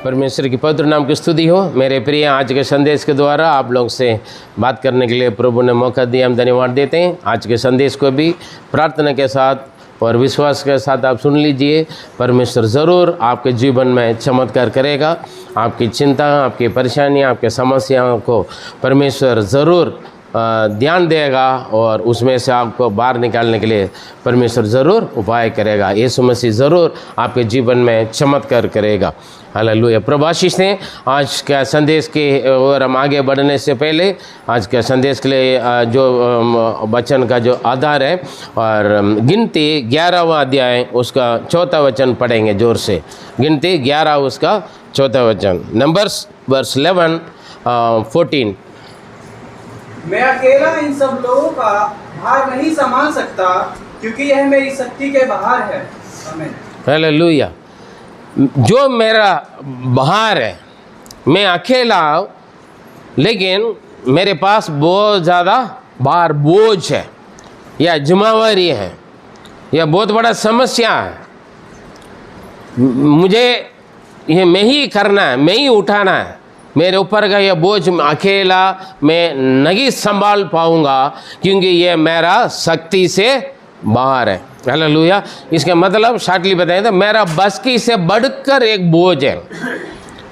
परमेश्वर की पवित्र नाम की स्तुति हो। मेरे प्रिय, आज के संदेश के द्वारा आप लोग से बात करने के लिए प्रभु ने मौका दिया, हम धन्यवाद देते हैं। आज के संदेश को भी प्रार्थना के साथ और विश्वास के साथ आप सुन लीजिए। परमेश्वर ज़रूर आपके जीवन में चमत्कार करेगा। आपकी चिंता, आपकी परेशानियाँ, आपके समस्याओं को परमेश्वर ज़रूर ध्यान देगा और उसमें से आपको बाहर निकालने के लिए परमेश्वर ज़रूर उपाय करेगा। यीशु मसीह ज़रूर आपके जीवन में चमत्कार करेगा। हालेलुया। प्रभु आशीष दें। आज का संदेश के और हम आगे बढ़ने से पहले आज के संदेश के लिए जो वचन का जो आधार है और गिनती 11वां अध्याय उसका 4था वचन पढ़ेंगे जोर से। गिनती 11 उसका 4था वचन, नंबर्स वर्स 11 14। मैं अकेला इन सब लोगों का भार नहीं संभाल सकता, क्योंकि यह मेरी शक्ति के बाहर है। आमीन। हालेलुया। जो मेरा बाहर है, मैं अकेला हूँ, लेकिन मेरे पास बहुत ज़्यादा बाहर बोझ है या जिम्मेवारी है या बहुत बड़ा समस्या है। मुझे ये मैं ही करना है, मैं ही उठाना है। मेरे ऊपर का यह बोझ अकेला मैं नहीं संभाल पाऊंगा, क्योंकि ये मेरा शक्ति से बाहर है। हालेलुया। इसका मतलब शार्टली बताएं तो मेरा बस की से बढ़कर एक बोझ है,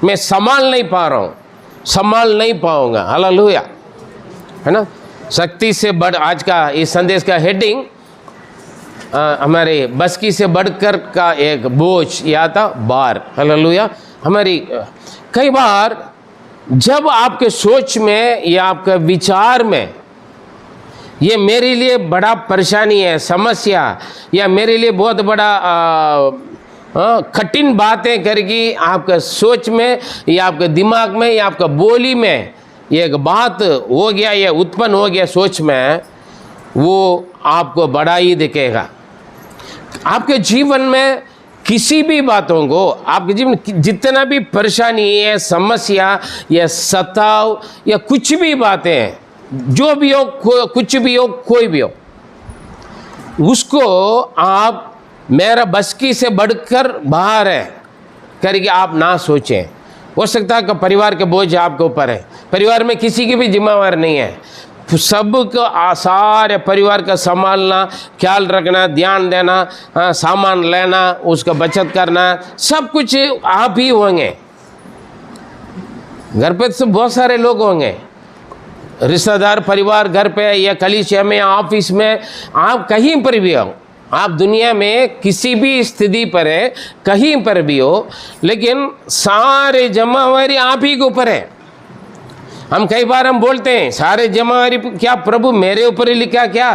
मैं संभाल नहीं पा रहा हूँ, संभाल नहीं पाऊंगा। हालेलुया, है ना। शक्ति से बढ़, आज का इस संदेश का हेडिंग हमारे बस की से बढ़कर का एक बोझ या था बार। हालेलुया। हमारी कई बार जब आपके सोच में या आपके विचार में ये मेरे लिए बड़ा परेशानी है, समस्या, या मेरे लिए बहुत बड़ा कठिन बातें करके आपके सोच में या आपके दिमाग में या आपका बोली में एक बात हो गया या उत्पन्न हो गया सोच में, वो आपको बड़ा ही दिखेगा। आपके जीवन में किसी भी बातों को, आपके जीवन जितना भी परेशानी है, समस्या या सताव या कुछ भी बातें हैं, जो भी हो, कुछ भी हो, कोई भी हो, उसको आप मेरा बस की से बढ़कर बाहर है करके आप ना सोचें। हो सकता है कि परिवार के बोझ आपके ऊपर है, परिवार में किसी की भी जिम्मेवार नहीं है, सबको सारे परिवार का संभालना, ख्याल रखना, ध्यान देना, सामान लेना, उसका बचत करना, सब कुछ आप ही होंगे। घर पे तो बहुत सारे लोग होंगे, रिश्तेदार, परिवार, घर पे या कलीसिया में, ऑफिस में, आप कहीं पर भी हो, आप दुनिया में किसी भी स्थिति पर है, कहीं पर भी हो, लेकिन सारे जिम्मेवारी आप ही के ऊपर है। हम कई बार हम बोलते हैं सारे जिम्मेवारी क्या प्रभु मेरे ऊपर ही लिखा क्या,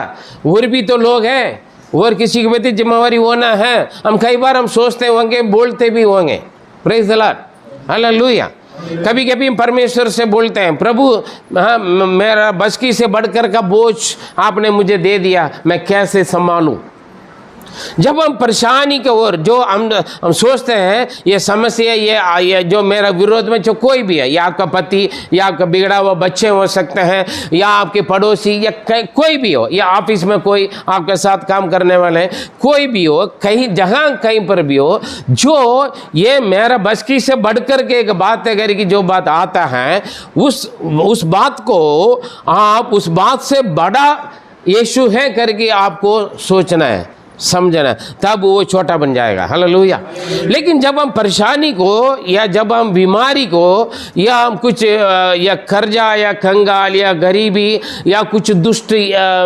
और भी तो लोग हैं, और किसी की भी जिम्मेवारी होना है। हम कई बार हम सोचते होंगे, बोलते भी होंगे। Praise the Lord. हालेलुया। कभी कभी हम परमेश्वर से बोलते हैं, प्रभु हाँ, मेरा बस की से बढ़कर का बोझ आपने मुझे दे दिया, मैं कैसे संभालूं। जब हम परेशानी के ओर जो हम सोचते हैं ये समस्या, ये जो मेरा विरोध में जो कोई भी है, या आपका पति या आपका बिगड़ा हुआ बच्चे हो सकते हैं, या आपके पड़ोसी, या कोई भी हो, या ऑफिस में कोई आपके साथ काम करने वाले, कोई भी हो, कहीं जहाँ कहीं पर भी हो, जो ये मेरा बस की से बढ़कर के एक बात है करके जो बात आता है, उस बात को आप उस बात से बड़ा यीशु है करके आपको सोचना है, समझना, तब वो छोटा बन जाएगा। हालेलुया। लेकिन जब हम परेशानी को या जब हम बीमारी को या हम कुछ या कर्जा या कंगाल या गरीबी या कुछ दुष्ट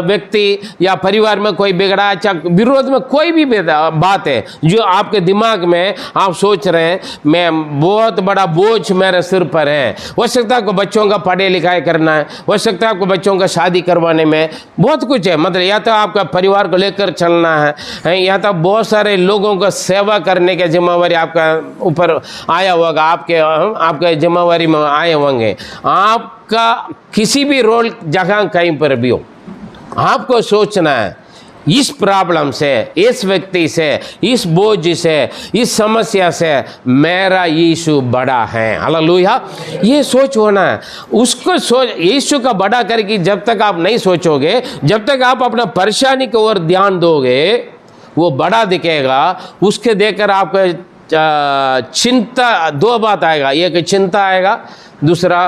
व्यक्ति या परिवार में कोई बिगड़ा या विरोध में कोई भी बात है जो आपके दिमाग में आप सोच रहे हैं, मैं बहुत बड़ा बोझ मेरे सिर पर है। हो सकता है आपको बच्चों का पढ़ाई लिखाई करना है, हो सकता है आपको बच्चों का शादी करवाने में बहुत कुछ है, मतलब या तो आपका परिवार को लेकर चलना है, या तो बहुत सारे लोगों को सेवा करने के जिम्मेवारी आपका ऊपर आया होगा, आपके जिम्मेवारी में आए होंगे। आपका किसी भी रोल जगह कहीं पर भी हो, आपको सोचना है इस प्रॉब्लम से, इस व्यक्ति से, इस बोझ से, इस समस्या से मेरा यीशु बड़ा है। हालेलुया। ये सोच होना है, उसको सोच यीशु का बड़ा करके जब तक आप नहीं सोचोगे, जब तक आप अपना परेशानी की ओर ध्यान दोगे, वो बड़ा दिखेगा, उसके देखकर आपका चिंता, दो बात आएगा, एक चिंता आएगा, दूसरा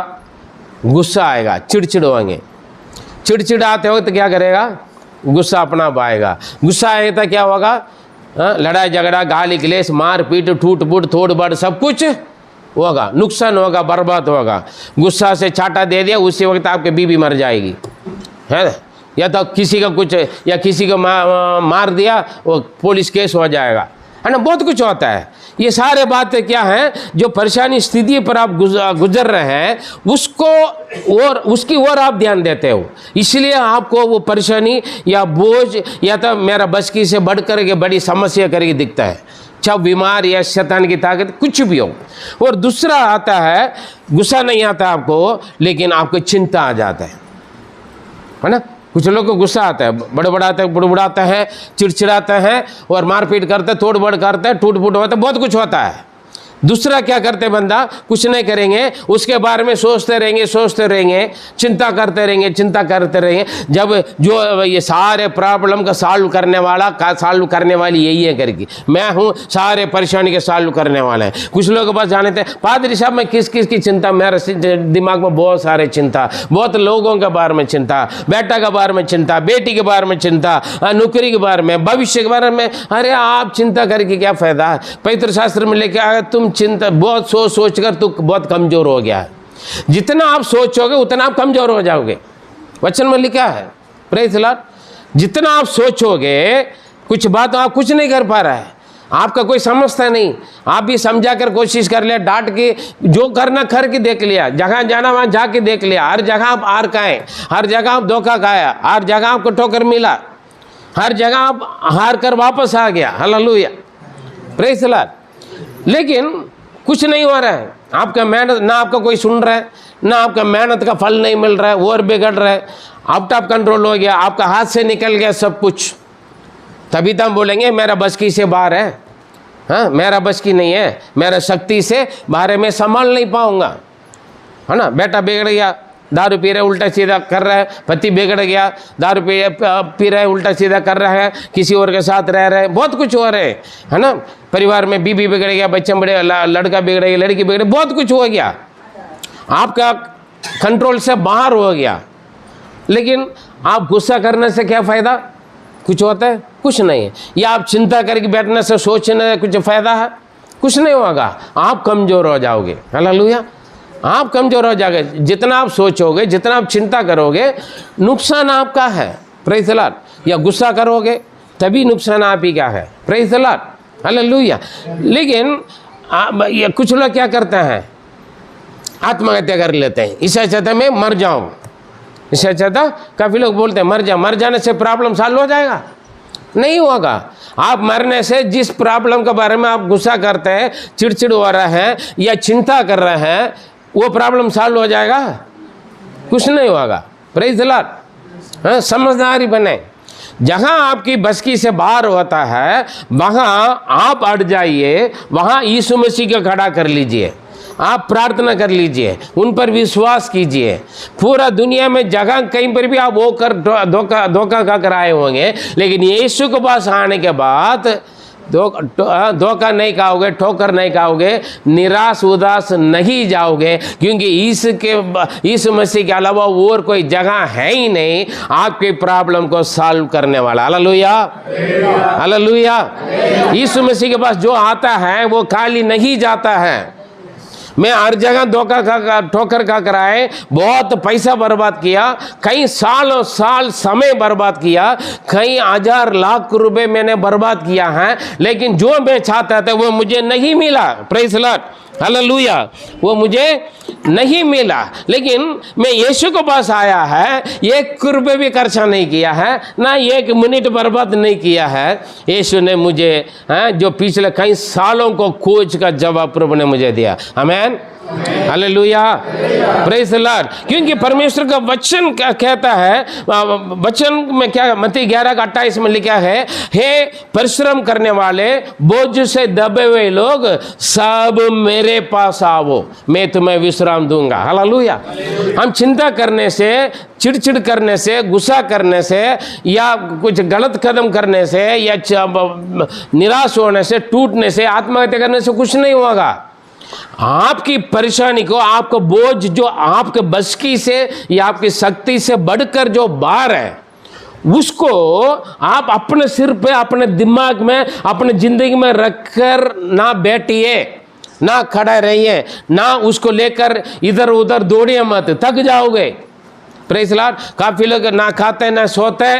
गुस्सा आएगा, चिड़चिड़ होंगे। चिड़चिड़ आते हो तो क्या करेगा, गुस्सा अपना आप आएगा। गुस्सा आएगा तो क्या होगा, लड़ाई झगड़ा, गाली क्लेश, मार पीट, टूट फूट, तोड़ बड़ सब कुछ होगा, नुकसान होगा, बर्बाद होगा। गुस्सा से छाटा दे दिया, उसी वक्त आपकी बीवी मर जाएगी, है ना, या तो किसी का कुछ, या किसी को मार दिया, वो पुलिस केस हो जाएगा, है ना, बहुत कुछ होता है। ये सारे बातें क्या हैं, जो परेशानी स्थिति पर आप गुजर रहे हैं, उसको और उसकी ओर आप ध्यान देते हो, इसलिए आपको वो परेशानी या बोझ या तो मेरा बस की से बढ़ करके बड़ी समस्या करके दिखता है, चाहे बीमार या शैतान की ताकत कुछ भी हो। और दूसरा आता है, गुस्सा नहीं आता आपको, लेकिन आपको चिंता आ जाता है ना। कुछ लोग को गुस्सा आता है, बुड़बुड़ाता है, चिड़चिड़ाता है और मारपीट करते हैं, तोड़ बड़ करते हैं, टूट फूट होता है, बहुत कुछ होता है। दूसरा क्या करते बंदा, कुछ नहीं करेंगे, उसके बारे में सोचते रहेंगे, चिंता करते रहेंगे। जब जो ये सारे प्रॉब्लम का सॉल्व करने वाली यही है करके, मैं हूँ सारे परेशानी के सॉल्व करने वाला है। कुछ लोग बस जानते हैं, पादरी साहब मैं किस किस की चिंता, मेरे दिमाग में बहुत सारे चिंता, बहुत लोगों के बारे में चिंता, बेटा के बारे में चिंता, बेटी के बारे में चिंता, नौकरी के बारे में, भविष्य के बारे में। अरे आप चिंता करके क्या फायदा है। पवित्र शास्त्र में लेके आया, तुम चिंता बहुत सोच कर तू बहुत कमजोर हो गया है। जितना आप सोचोगे उतना आप कमजोर हो जाओगे, वचन में लिखा है। Praise the Lord. जितना आप सोचोगे, कुछ बात आप कुछ नहीं कर पा रहा है, आपका कोई समझता नहीं, आप भी समझा कर कोशिश कर लिया, डांट के जो करना करके देख लिया, जहाँ जाना वहाँ जाके देख लिया, हर जगह आप हार खाए, हर जगह आप धोखा खाया, हर जगह आपको ठोकर मिला, हर जगह आप हार कर वापस आ गया। Hallelujah, praise the Lord. लेकिन कुछ नहीं हो रहा है, आपका मेहनत ना आपका कोई सुन रहा है, ना आपका मेहनत का फल नहीं मिल रहा है, और बिगड़ रहा है, आउट ऑफ कंट्रोल हो गया, आपका हाथ से निकल गया सब कुछ। तभी तो हम बोलेंगे मेरा बस की से बाहर है, हाँ मेरा बस की नहीं है, मेरा शक्ति से बाहर में संभाल नहीं पाऊंगा, है ना। बेटा बिगड़ गया, दारू पी रहे उल्टा सीधा कर रहा है, पति बिगड़ गया, दारू पी रहे उल्टा सीधा कर रहा है, किसी और के साथ रह रहे हैं, बहुत कुछ हो रहे है ना। परिवार में बीबी बिगड़ गया, बच्चे बड़े, लड़का बिगड़ गया, लड़की बिगड़, बहुत कुछ हो गया, आपका कंट्रोल से बाहर हो गया। लेकिन आप गुस्सा करने से क्या फ़ायदा, कुछ होता है, कुछ नहीं है। या आप चिंता करके बैठने से, सोचने से कुछ फ़ायदा है, कुछ नहीं होगा, आप कमज़ोर हो जाओगे। हालेलुया, आप कमज़ोर हो जाओगे। जितना आप सोचोगे, जितना आप चिंता करोगे, नुकसान आपका है। Praise the Lord. या गुस्सा करोगे तभी नुकसान आप ही का है। Praise the Lord, hallelujah. लेकिन ये कुछ लोग क्या करते हैं, आत्महत्या कर लेते हैं, इससे अच्छा था मैं मर जाऊँ, इससे अच्छा था। काफ़ी लोग बोलते हैं मर जा, मर जाने से प्रॉब्लम सॉल्व हो जाएगा, नहीं होगा। आप मरने से, जिस प्रॉब्लम के बारे में आप गुस्सा करते हैं, चिड़चिड़ हो रहा है या चिंता कर रहे हैं, वो प्रॉब्लम सॉल्व हो जाएगा, कुछ नहीं होगा। Praise the Lord. समझदारी बने, जहाँ आपकी बस की से बाहर होता है वहाँ आप अड़ जाइए, वहाँ यीशु मसीह को खड़ा कर लीजिए, आप प्रार्थना कर लीजिए, उन पर विश्वास कीजिए। पूरा दुनिया में जगह कहीं पर भी आप वो कर धोखा खा कर आए होंगे, लेकिन यीशु के पास आने के बाद धोखा नहीं खाओगे, ठोकर नहीं खाओगे, निराश उदास नहीं जाओगे, क्योंकि यीशु मसीह के अलावा और कोई जगह है ही नहीं आपके प्रॉब्लम को सॉल्व करने वाला। Hallelujah, hallelujah. यीशु मसीह के पास जो आता है वो खाली नहीं जाता है। मैं हर जगह धोखा खा ठोकर खा कर आए, बहुत पैसा बर्बाद किया, कई सालों साल समय बर्बाद किया, कई हजार लाख रुपए मैंने बर्बाद किया है, लेकिन जो मैं चाहता था वो मुझे नहीं मिला। प्रेज़ द लॉर्ड, हालेलुया, वो मुझे नहीं मिला। लेकिन मैं यीशु के पास आया है, 1 रुपये भी खर्चा नहीं किया है, ना 1 मिनट बर्बाद नहीं किया है। यीशु ने मुझे जो पिछले कई सालों को खोज का जवाब प्रभु ने मुझे दिया। आमीन। Hallelujah, praise the Lord. क्योंकि परमेश्वर का वचन क्या कहता है, वचन में क्या, मत्ती 11:28 में लिखा है, हे परिश्रम करने वाले, बोझ से दबे हुए लोग, सब मेरे पास आओ, मैं तुम्हें विश्राम दूंगा। हालेलुया। हम चिंता करने से, चिड़चिड़ करने से, गुस्सा करने से, या कुछ गलत कदम करने से, या निराश होने से, टूटने से, आत्महत्या करने से कुछ नहीं होगा। आपकी परेशानी को, आपका बोझ जो आपके बस की से या आपकी शक्ति से बढ़कर जो भार है, उसको आप अपने सिर पे, अपने दिमाग में, अपने जिंदगी में रखकर ना बैठिए, ना खड़ा रहिए, ना उसको लेकर इधर उधर दौड़िए मत, थक जाओगे। Praise Lord. काफी लोग ना खाते ना सोते,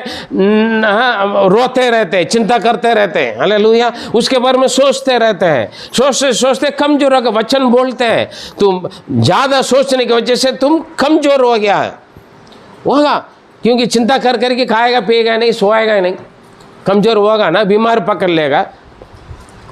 रोते रहते, चिंता करते रहते हैं। हालेलुया। उसके बारे में सोचते रहते हैं, सोचते सोचते कमजोर हो गए। वचन बोलते हैं तुम ज्यादा सोचने की वजह से तुम कमजोर हो गया है, होगा। क्योंकि चिंता कर करके खाएगा पिएगा नहीं, सोएगा नहीं, कमजोर होगा ना, बीमार पकड़ लेगा,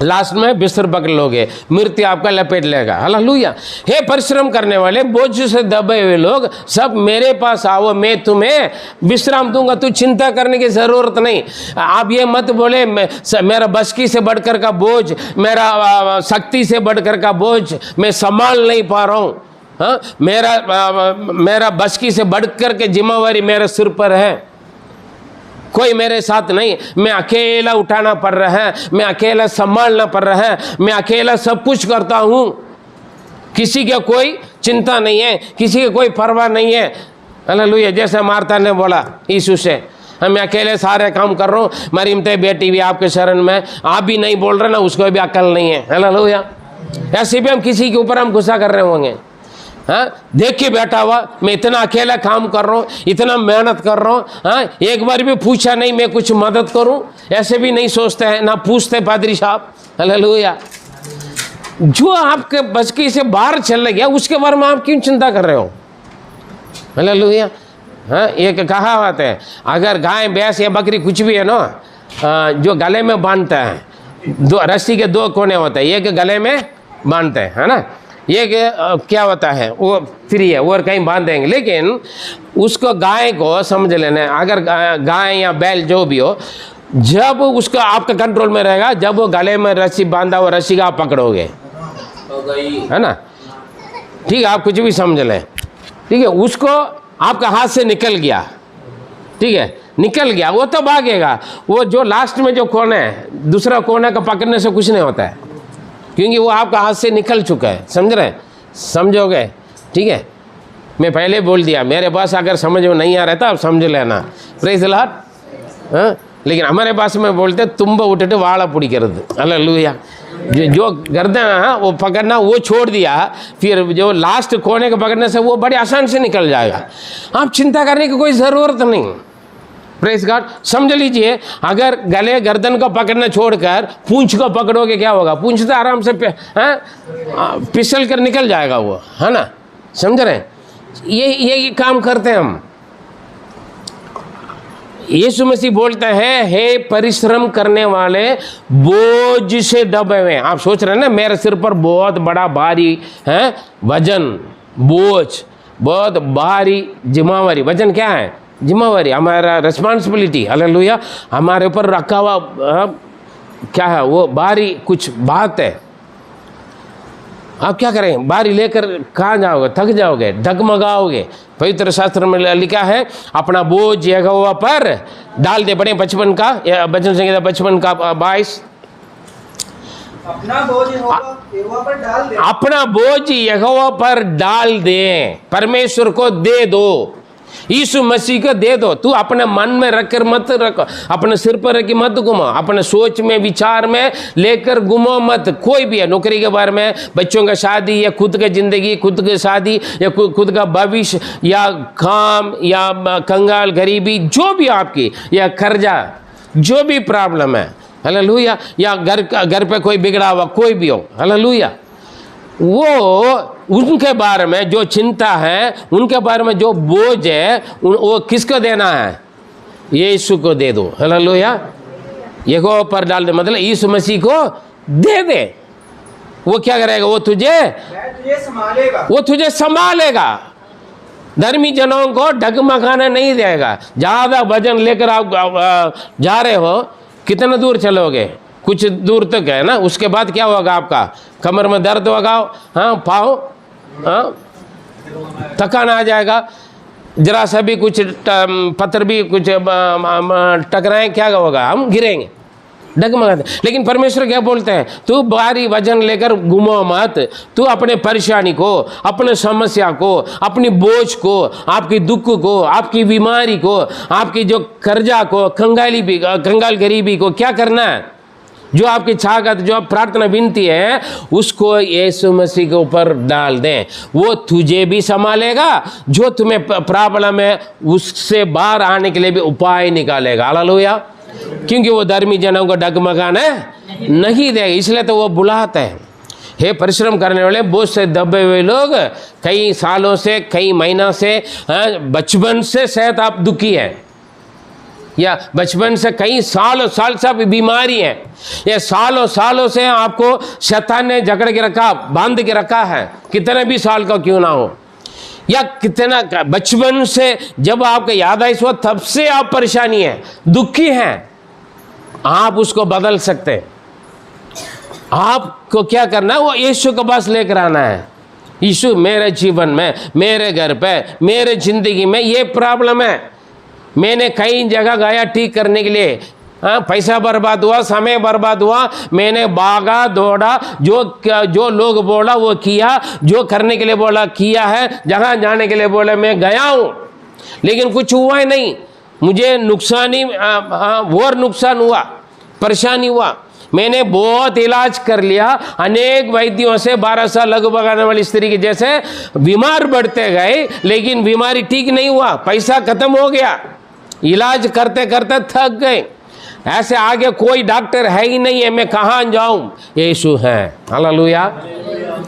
लास्ट में बिस्तर पकड़ लोगे, मृत्यु आपका लपेट लेगा। हालेलुया। हे परिश्रम करने वाले, बोझ से दबे हुए लोग, सब मेरे पास आओ, मैं तुम्हें विश्राम दूंगा। तू चिंता करने की जरूरत नहीं। आप ये मत बोले मेरा बस की से बढ़कर का बोझ, मेरा शक्ति से बढ़कर का बोझ मैं संभाल नहीं पा रहा हूँ। हाँ, मेरा बस की से बढ़कर के जिम्मेवारी मेरे सिर पर है, कोई मेरे साथ नहीं, मैं अकेला उठाना पड़ रहा है, मैं अकेला संभालना पड़ रहा है, मैं अकेला सब कुछ करता हूँ, किसी का कोई चिंता नहीं है, किसी की कोई परवाह नहीं है। हालेलुया। जैसे मार्था ने बोला यीशु से, मैं अकेले सारे काम कर रहा हूँ, मरियम बेटी भी आपके शरण में, आप भी नहीं बोल रहे ना, उसको भी अकल नहीं है। हालेलुया। ऐसे भी हम किसी के ऊपर हम गुस्सा कर रहे होंगे। हाँ, देख के बैठा हुआ, मैं इतना अकेला काम कर रहा हूँ, इतना मेहनत कर रहा हूँ, हाँ, एक बार भी पूछा नहीं मैं कुछ मदद करूँ, ऐसे भी नहीं सोचते हैं, ना पूछते पादरी साहब। हालेलुया। जो आपके बचकी से बाहर चल गया उसके बारे में आप क्यों चिंता कर रहे हो? हालेलुया। हाँ, एक कहावत है, अगर गाय भैंस या बकरी कुछ भी है ना, जो गले में बांधता है, दो रस्सी के दो कोने होते हैं, एक गले में बांधते हैं, है ना, ये क्या होता है, वो फ्री है, वो और कहीं बांध देंगे। लेकिन उसको गाय को समझ लेना है, अगर गाय या बैल जो भी हो, जब उसका आपका कंट्रोल में रहेगा, जब वो गले में रस्सी बांधा हुआ रस्सी का आप पकड़ोगे, है ना, ठीक है, आप कुछ भी समझ लें, ठीक है, उसको आपका हाथ से निकल गया, ठीक है, निकल गया, वो तो भागेगा। वो जो लास्ट में जो कोना है, दूसरा कोना का पकड़ने से कुछ नहीं होता है, क्योंकि वो आपका हाथ से निकल चुका है। समझ रहे, समझोगे? ठीक है, मैं पहले बोल दिया, मेरे पास अगर समझ में नहीं आ रहा था आप समझ लेना। Praise the Lord. हाँ, लेकिन हमारे पास में बोलते तुम्ब उठे वाला पिडिक्किरदु। हालेलुया। जो गर्दन वो पकड़ना वो छोड़ दिया, फिर जो लास्ट कोने को पकड़ने से वो बड़े आसान से निकल जाएगा। आप चिंता करने की कोई ज़रूरत नहीं। Press God. समझ लीजिए, अगर गले गर्दन को पकड़ना छोड़कर पूंछ को पकड़ोगे क्या होगा? पूंछ तो आराम से फिसल कर निकल जाएगा वो, है ना। समझ रहे हैं? ये काम करते हैं हम। यीशु मसीह बोलता है, हे परिश्रम करने वाले, बोझ से दबे हुए। आप सोच रहे हैं ना, मेरे सिर पर बहुत बड़ा भारी है वजन, बोझ, बहुत भारी जिम्मेवारी। वजन क्या है? जिम्मेवारी, हमारा रिस्पॉन्सिबिलिटी। हालेलुया। हमारे ऊपर रखा हुआ क्या है? वो भारी कुछ बात है। आप क्या करें? भारी लेकर कहाँ जाओगे? थक जाओगे, डगमगाओगे। पवित्र शास्त्र में लिखा है, अपना बोझ यहोवा पर डाल दे। बड़े 55 का, भजन संहिता 55 का 22। अपना बोझ यहोवा पर डाल दे। अपना बोझ यहोवा पर डाल दे, परमेश्वर को दे दो, यीशु मसीह को दे दो। तू अपने मन में रखकर मत रखो, अपने सिर पर रख मत घुमाओ, अपने सोच में विचार में लेकर घुमाओ मत। कोई भी है, नौकरी के बारे में, बच्चों का शादी, या खुद की जिंदगी, खुद की शादी, या खुद का भविष्य, या काम, या कंगाल गरीबी, जो भी आपकी, या कर्जा, जो भी प्रॉब्लम है, हालेलुया, या घर पे कोई बिगड़ा हुआ कोई भी हो, हालेलुया, वो उनके बारे में जो चिंता है, उनके बारे में जो बोझ है, वो किसको देना है? यीशु को दे दो। हालेलुया। यहोवा पर डाल दे, मतलब यीशु मसीह को दे दे। वो क्या करेगा? वो तुझे संभालेगा। वो तुझे संभालेगा। धर्मी जनों को डगमगाने नहीं देगा। ज़्यादा वजन लेकर आप जा रहे हो, कितना दूर चलोगे? कुछ दूर तक है ना, उसके बाद क्या होगा? आपका कमर में दर्द होगा, हाँ, पाँव, हाँ, थकान आ जाएगा। जरा सा भी कुछ पत्थर भी कुछ टकराएं, क्या होगा? हम गिरेंगे, डगमगाते। लेकिन परमेश्वर क्या बोलते हैं? तू भारी वजन लेकर घूमो मत। तू अपने परेशानी को, अपने समस्या को, अपनी बोझ को, आपकी दुख को, आपकी बीमारी को, आपकी जो कर्जा को, कंगाल गरीबी को क्या करना है? जो आपकी छागत, जो प्रार्थना विनती है, उसको यीशु मसीह के ऊपर डाल दें। वो तुझे भी संभालेगा, जो तुम्हें प्रॉब्लम है उससे बाहर आने के लिए भी उपाय निकालेगा। हालेलुया। क्योंकि वो धर्मी जनों को डगमगाने नहीं देगा, इसलिए तो वो बुलाते हैं। हे परिश्रम करने वाले, बोझ से दबे हुए लोग, कई सालों से, कई महीना से, बचपन से शायद आप दुखी हैं, या बचपन से कई साल से आप बीमारी है, या सालों से आपको शैतान ने जकड़ के रखा, बांध के रखा है, कितने भी साल का क्यों ना हो, या कितना बचपन से जब आपको याद आई सो तब से आप परेशानी है, दुखी हैं, आप उसको बदल सकते हैं। आपको क्या करना है? वो यीशु के पास लेकर आना है। यीशु, मेरे जीवन में, मेरे घर पे, मेरे जिंदगी में ये प्रॉब्लम है, मैंने कई जगह गया ठीक करने के लिए, हाँ, पैसा बर्बाद हुआ, समय बर्बाद हुआ, मैंने भागा दौड़ा, जो लोग बोला वो किया, जो करने के लिए बोला किया है, जहाँ जाने के लिए बोला मैं गया हूँ, लेकिन कुछ हुआ ही नहीं। मुझे नुकसान ही और नुकसान हुआ, परेशानी हुआ। मैंने बहुत इलाज कर लिया, अनेक वैद्यों से, 12 साल लघु बगाने वाली स्त्री के जैसे बीमार बढ़ते गए, लेकिन बीमारी ठीक नहीं हुआ, पैसा खत्म हो गया, इलाज करते करते थक गए। ऐसे आगे कोई डॉक्टर है ही नहीं है, मैं कहाँ जाऊं? यीशु है। Hallelujah,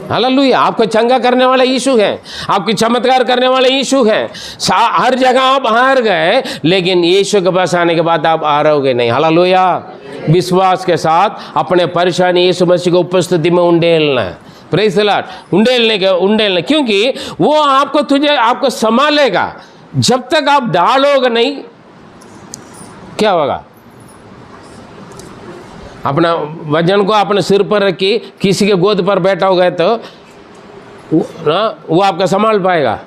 hallelujah. आपको चंगा करने वाला यीशु है, आपकी चमत्कार करने वाले यीशु है। हर जगह आप हार गए, लेकिन यीशु के पास आने के बाद आप हारोगे नहीं। हालेलुया। विश्वास के साथ अपने परेशानी यीशु मसीह की उपस्थिति में उंडेलना है। Praise the Lord. उंडेलने, क्योंकि वो आपको संभालेगा। जब तक आप डालोगे नहीं, क्या होगा? अपना वजन को अपने सिर पर रखी किसी के गोद पर बैठा हो गए तो वो आपका संभाल पाएगा?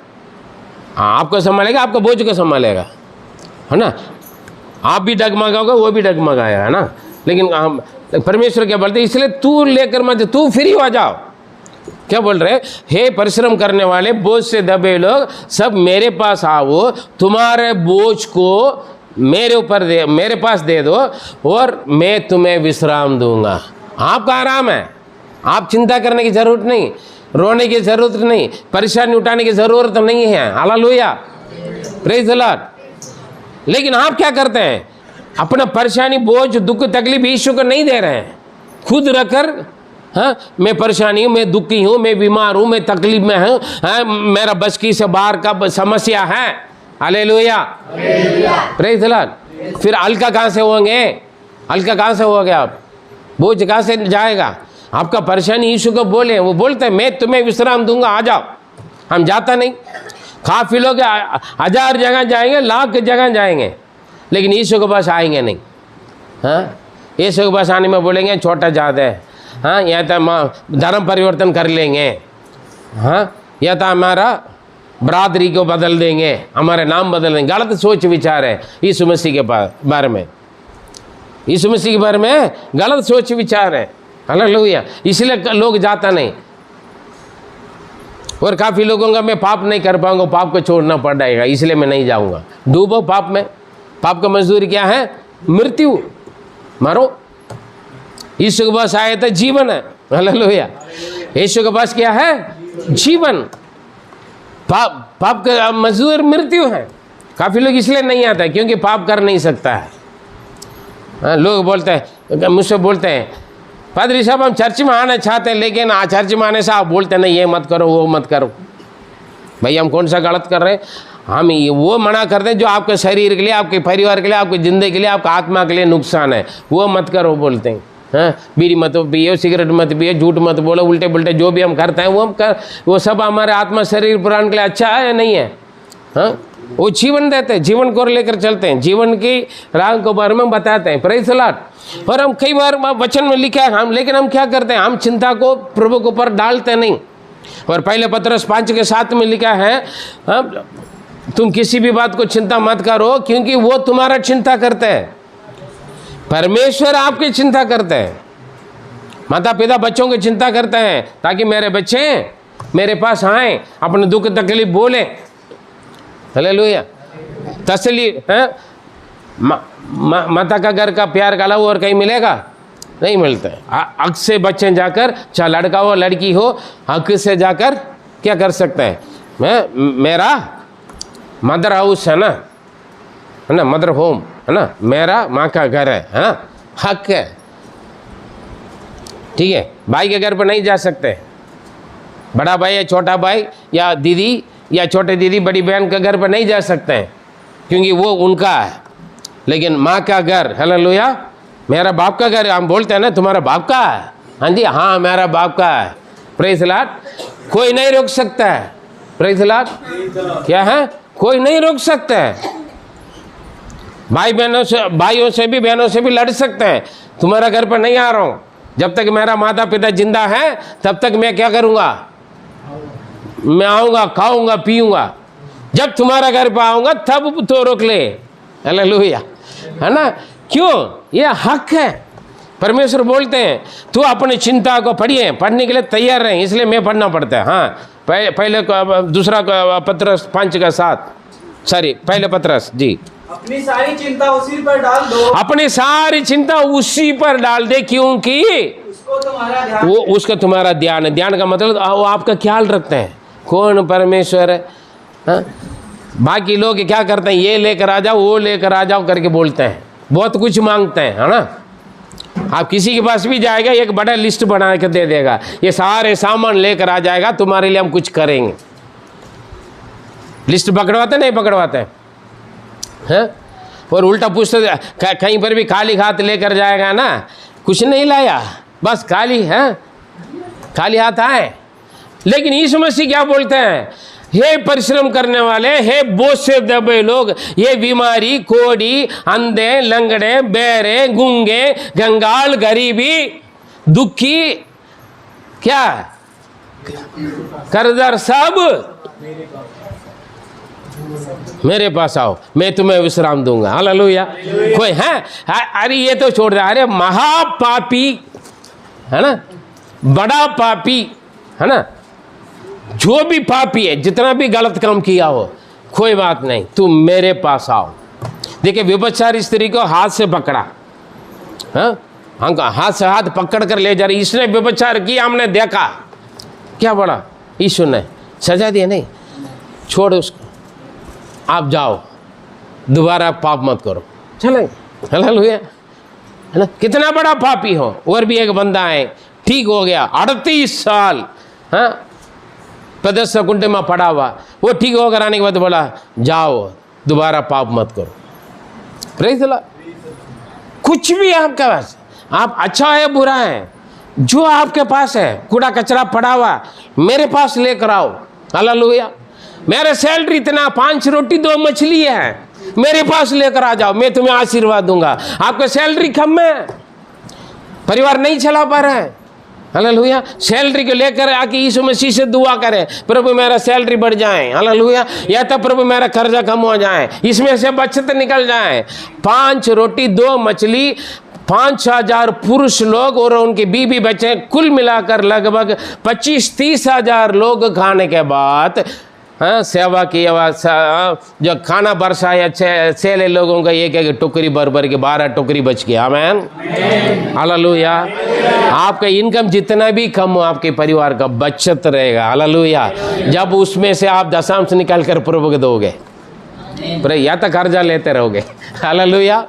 आपको संभालेगा, आपका बोझ को संभालेगा, है ना? आप भी डगमगाओगे, वो भी डगमगाएगा, है ना? लेकिन हम परमेश्वर क्या बोलते हैं? इसलिए तू लेकर मत, तू फ्री हो जाओ। क्या बोल रहे? हे परिश्रम करने वाले, बोझ से दबे लोग, सब मेरे पास आओ, तुम्हारे बोझ को मेरे पास दे दो और मैं तुम्हें विश्राम दूंगा। आपका आराम है, आप चिंता करने की जरूरत नहीं, रोने की जरूरत नहीं, परेशानी उठाने की जरूरत नहीं है। Hallelujah, praise the Lord. लेकिन आप क्या करते हैं? अपना परेशानी, बोझ, दुख, तकलीफ यीशु को नहीं दे रहे हैं, खुद रखकर, हाँ, मैं परेशानी हूँ, मैं दुखी हूँ, मैं बीमार हूँ, मैं तकलीफ में हूँ, हाँ, मेरा बस की से बाहर का समस्या है। Hallelujah, praise the Lord. फिर हल्का कहाँ से होंगे? हल्का कहाँ से होगे आप? बोझ कहाँ से जाएगा? आपका परेशानी यीशु को बोले, वो बोलते हैं मैं तुम्हें विश्राम दूंगा, आ जाओ। हम जाता नहीं। काफ़ी लोग 1000 जगह जाएंगे, लाख जगह जाएंगे, लेकिन यीशु के पास आएंगे नहीं। हाँ, यीशु के पास आने में बोलेंगे छोटा ज़्यादा है, हाँ, या तो धर्म परिवर्तन कर लेंगे, हाँ, या तो हमारा बरादरी को बदल देंगे, हमारे नाम बदल देंगे। गलत सोच विचार है यीशु मसीह के बारे में। यीशु मसीह के बारे में गलत सोच विचार है। हालेलुया। इसलिए लोग जाता नहीं। और काफ़ी लोगों का मैं पाप नहीं कर पाऊंगा, पाप को छोड़ना पड़ेगा, इसलिए मैं नहीं जाऊंगा। डूबो पाप में। पाप का मजदूरी क्या है? मृत्यु, मरो। यीशु के पास आए तो जीवन है। हालेलुया। यीशु के पास क्या है? जीवन। पाप का मजदूर मृत्यु है। काफ़ी लोग इसलिए नहीं आता क्योंकि पाप कर नहीं सकता है। लोग बोलते हैं, मुझसे बोलते हैं, पादरी साहब हम चर्च में आना चाहते हैं, लेकिन चर्च में आने से आप बोलते नहीं, ये मत करो, वो मत करो। भाई हम कौन सा गलत कर रहे हैं? हम वो मना करते हैं जो आपके शरीर के लिए, आपके परिवार के लिए, आपकी ज़िंदगी के लिए, आपका आत्मा के लिए नुकसान है, वो मत करो बोलते हैं। हाँ, बीड़ी मत पियो, सिगरेट मत पियो, झूठ मत बोलो, उल्टे पुल्टे जो भी हम करते हैं वो सब हमारे आत्मा शरीर प्राण के लिए अच्छा है या नहीं है? हाँ, वो जीवन देते हैं, जीवन को लेकर चलते हैं, जीवन की राह के बारे में बताते हैं। Praise the Lord. और हम कई बार वचन में लिखा है लेकिन हम क्या करते हैं, हम चिंता को प्रभु के ऊपर डालते नहीं। और पहले पत्रस 5:7 में लिखा है, हाँ, तुम किसी भी बात को चिंता मत करो क्योंकि वो तुम्हारा चिंता करते हैं। परमेश्वर आपकी चिंता करते हैं। माता पिता बच्चों की चिंता करते हैं ताकि मेरे बच्चे मेरे पास आए, अपने दुख तकलीफ बोले। हालेलुया। तसली है। माता का घर का प्यार का अलावा और कहीं मिलेगा? नहीं मिलता है। हक से बच्चे जाकर, चाहे लड़का हो लड़की हो, हक से जाकर क्या कर सकते हैं? मेरा मदर हाउस है ना, मदर होम है ना, मेरा माँ का घर है ना, हक है। ठीक है, भाई के घर पर नहीं जा सकते, बड़ा भाई या छोटा भाई या दीदी या छोटे दीदी बड़ी बहन के घर पर नहीं जा सकते हैं क्योंकि वो उनका है। लेकिन माँ का घर, हालेलुया, मेरा बाप का घर, हम बोलते हैं ना तुम्हारा बाप का है, हाँ जी, हाँ मेरा बाप का है। Praise the Lord. कोई नहीं रोक सकता है। Praise the Lord. क्या है? कोई नहीं रोक सकता है। भाइयों से भी बहनों से भी लड़ सकते हैं, तुम्हारा घर पर नहीं आ रहा हूँ, जब तक मेरा माता पिता जिंदा है तब तक मैं क्या करूँगा? मैं आऊँगा, खाऊंगा, पीऊँगा। जब तुम्हारा घर पर आऊँगा तब तो रोक ले। हालेलुया, है ना? क्यों? ये हक है। परमेश्वर बोलते हैं तू अपनी चिंता को पढ़िए, पढ़ने के लिए तैयार रहे, इसलिए मैं पढ़ना पड़ता है। हाँ, पहले दूसरा पत्रस 5:7, सॉरी पहले पत्रस जी। अपनी सारी चिंता उसी पर डाल दो। अपनी सारी चिंता उसी पर डाल दे क्योंकि उसको तुम्हारा ध्यान वो उसका तुम्हारा ध्यान है। ध्यान का मतलब वो आपका ख्याल रखते हैं। कौन? परमेश्वर है। हाँ? बाकी लोग क्या करते हैं, ये लेकर आ जाओ, वो लेकर आ जाओ करके बोलते हैं, बहुत कुछ मांगते हैं, है ना? आप किसी के पास भी जाएगा, एक बड़ा लिस्ट बना के दे देगा, ये सारे सामान लेकर आ जाएगा, तुम्हारे लिए हम कुछ करेंगे। लिस्ट पकड़वाते नहीं पकड़वाते हैं? और उल्टा पूछते, कहीं पर भी खाली हाथ लेकर जाएगा ना, कुछ नहीं लाया, बस खाली है, खाली हाथ आए। लेकिन यीशु मसीह क्या बोलते हैं? हे परिश्रम करने वाले, हे बोझ से दबे लोग, ये बीमारी, कोड़ी, अंधे, लंगड़े, बेरे, गूंगे, गंगाल, गरीबी, दुखी, क्या कर्जदार, सब मेरे पास आओ, मैं तुम्हें विश्राम दूंगा। हालेलुया। कोई है? अरे ये तो छोड़ दे, अरे महापापी है ना, बड़ा पापी है ना, जो भी पापी है, जितना भी गलत काम किया हो, कोई बात नहीं, तुम मेरे पास आओ। देखिए, व्यभिचारी स्त्री को हाथ से पकड़ा, हाँ, हाथ से हाथ पकड़ कर ले जा रही, इसने व्यभिचार किया, हमने देखा, क्या बड़ा यीशु ने सजा दिया? नहीं, छोड़ उसको, आप जाओ, दोबारा पाप मत करो, चलें। हालेलुया, है ना? कितना बड़ा पापी हो। और भी एक बंदा है, ठीक हो गया, 38 साल हाँ प्रदर्श कुंडे में पड़ा हुआ, वो ठीक होकर आने के बाद बोला जाओ, दोबारा पाप मत करो। Praise the Lord. कुछ भी आपके पास, आप अच्छा है बुरा है, जो आपके पास है, कूड़ा कचरा पड़ा हुआ, मेरे पास लेकर आओ। हालेलुया। मेरे सैलरी इतना, 5 रोटी 2 मछली है, मेरे पास लेकर आ जाओ, मैं तुम्हें आशीर्वाद दूंगा। आपका सैलरी कम है, परिवार नहीं चला पा रहा है, हालेलुया, सैलरी को लेकर आके यीशु मसीह से दुआ करें, प्रभु मेरा सैलरी बढ़ जाए, हालेलुया, या तो प्रभु मेरा कर्जा कम हो जाए, इसमें से बचत निकल जाए। 5 रोटी 2 मछली, 5,000 पुरुष लोग और उनके बीवी बच्चे, कुल मिलाकर लगभग 25-30 हजार लोग खाने के बाद हाँ सेवा की जो खाना बरसाया, 6 लोगों का एक टोकरी भर भर के 12 टोकरी बच गया। आमीन, हालेलुया। आपका इनकम जितना भी कम हो, आपके परिवार का बचत रहेगा। हालेलुया। जब उसमें से आप दशांश निकाल कर प्रभु को दोगे, या तो कर्जा लेते रहोगे, हालेलुया,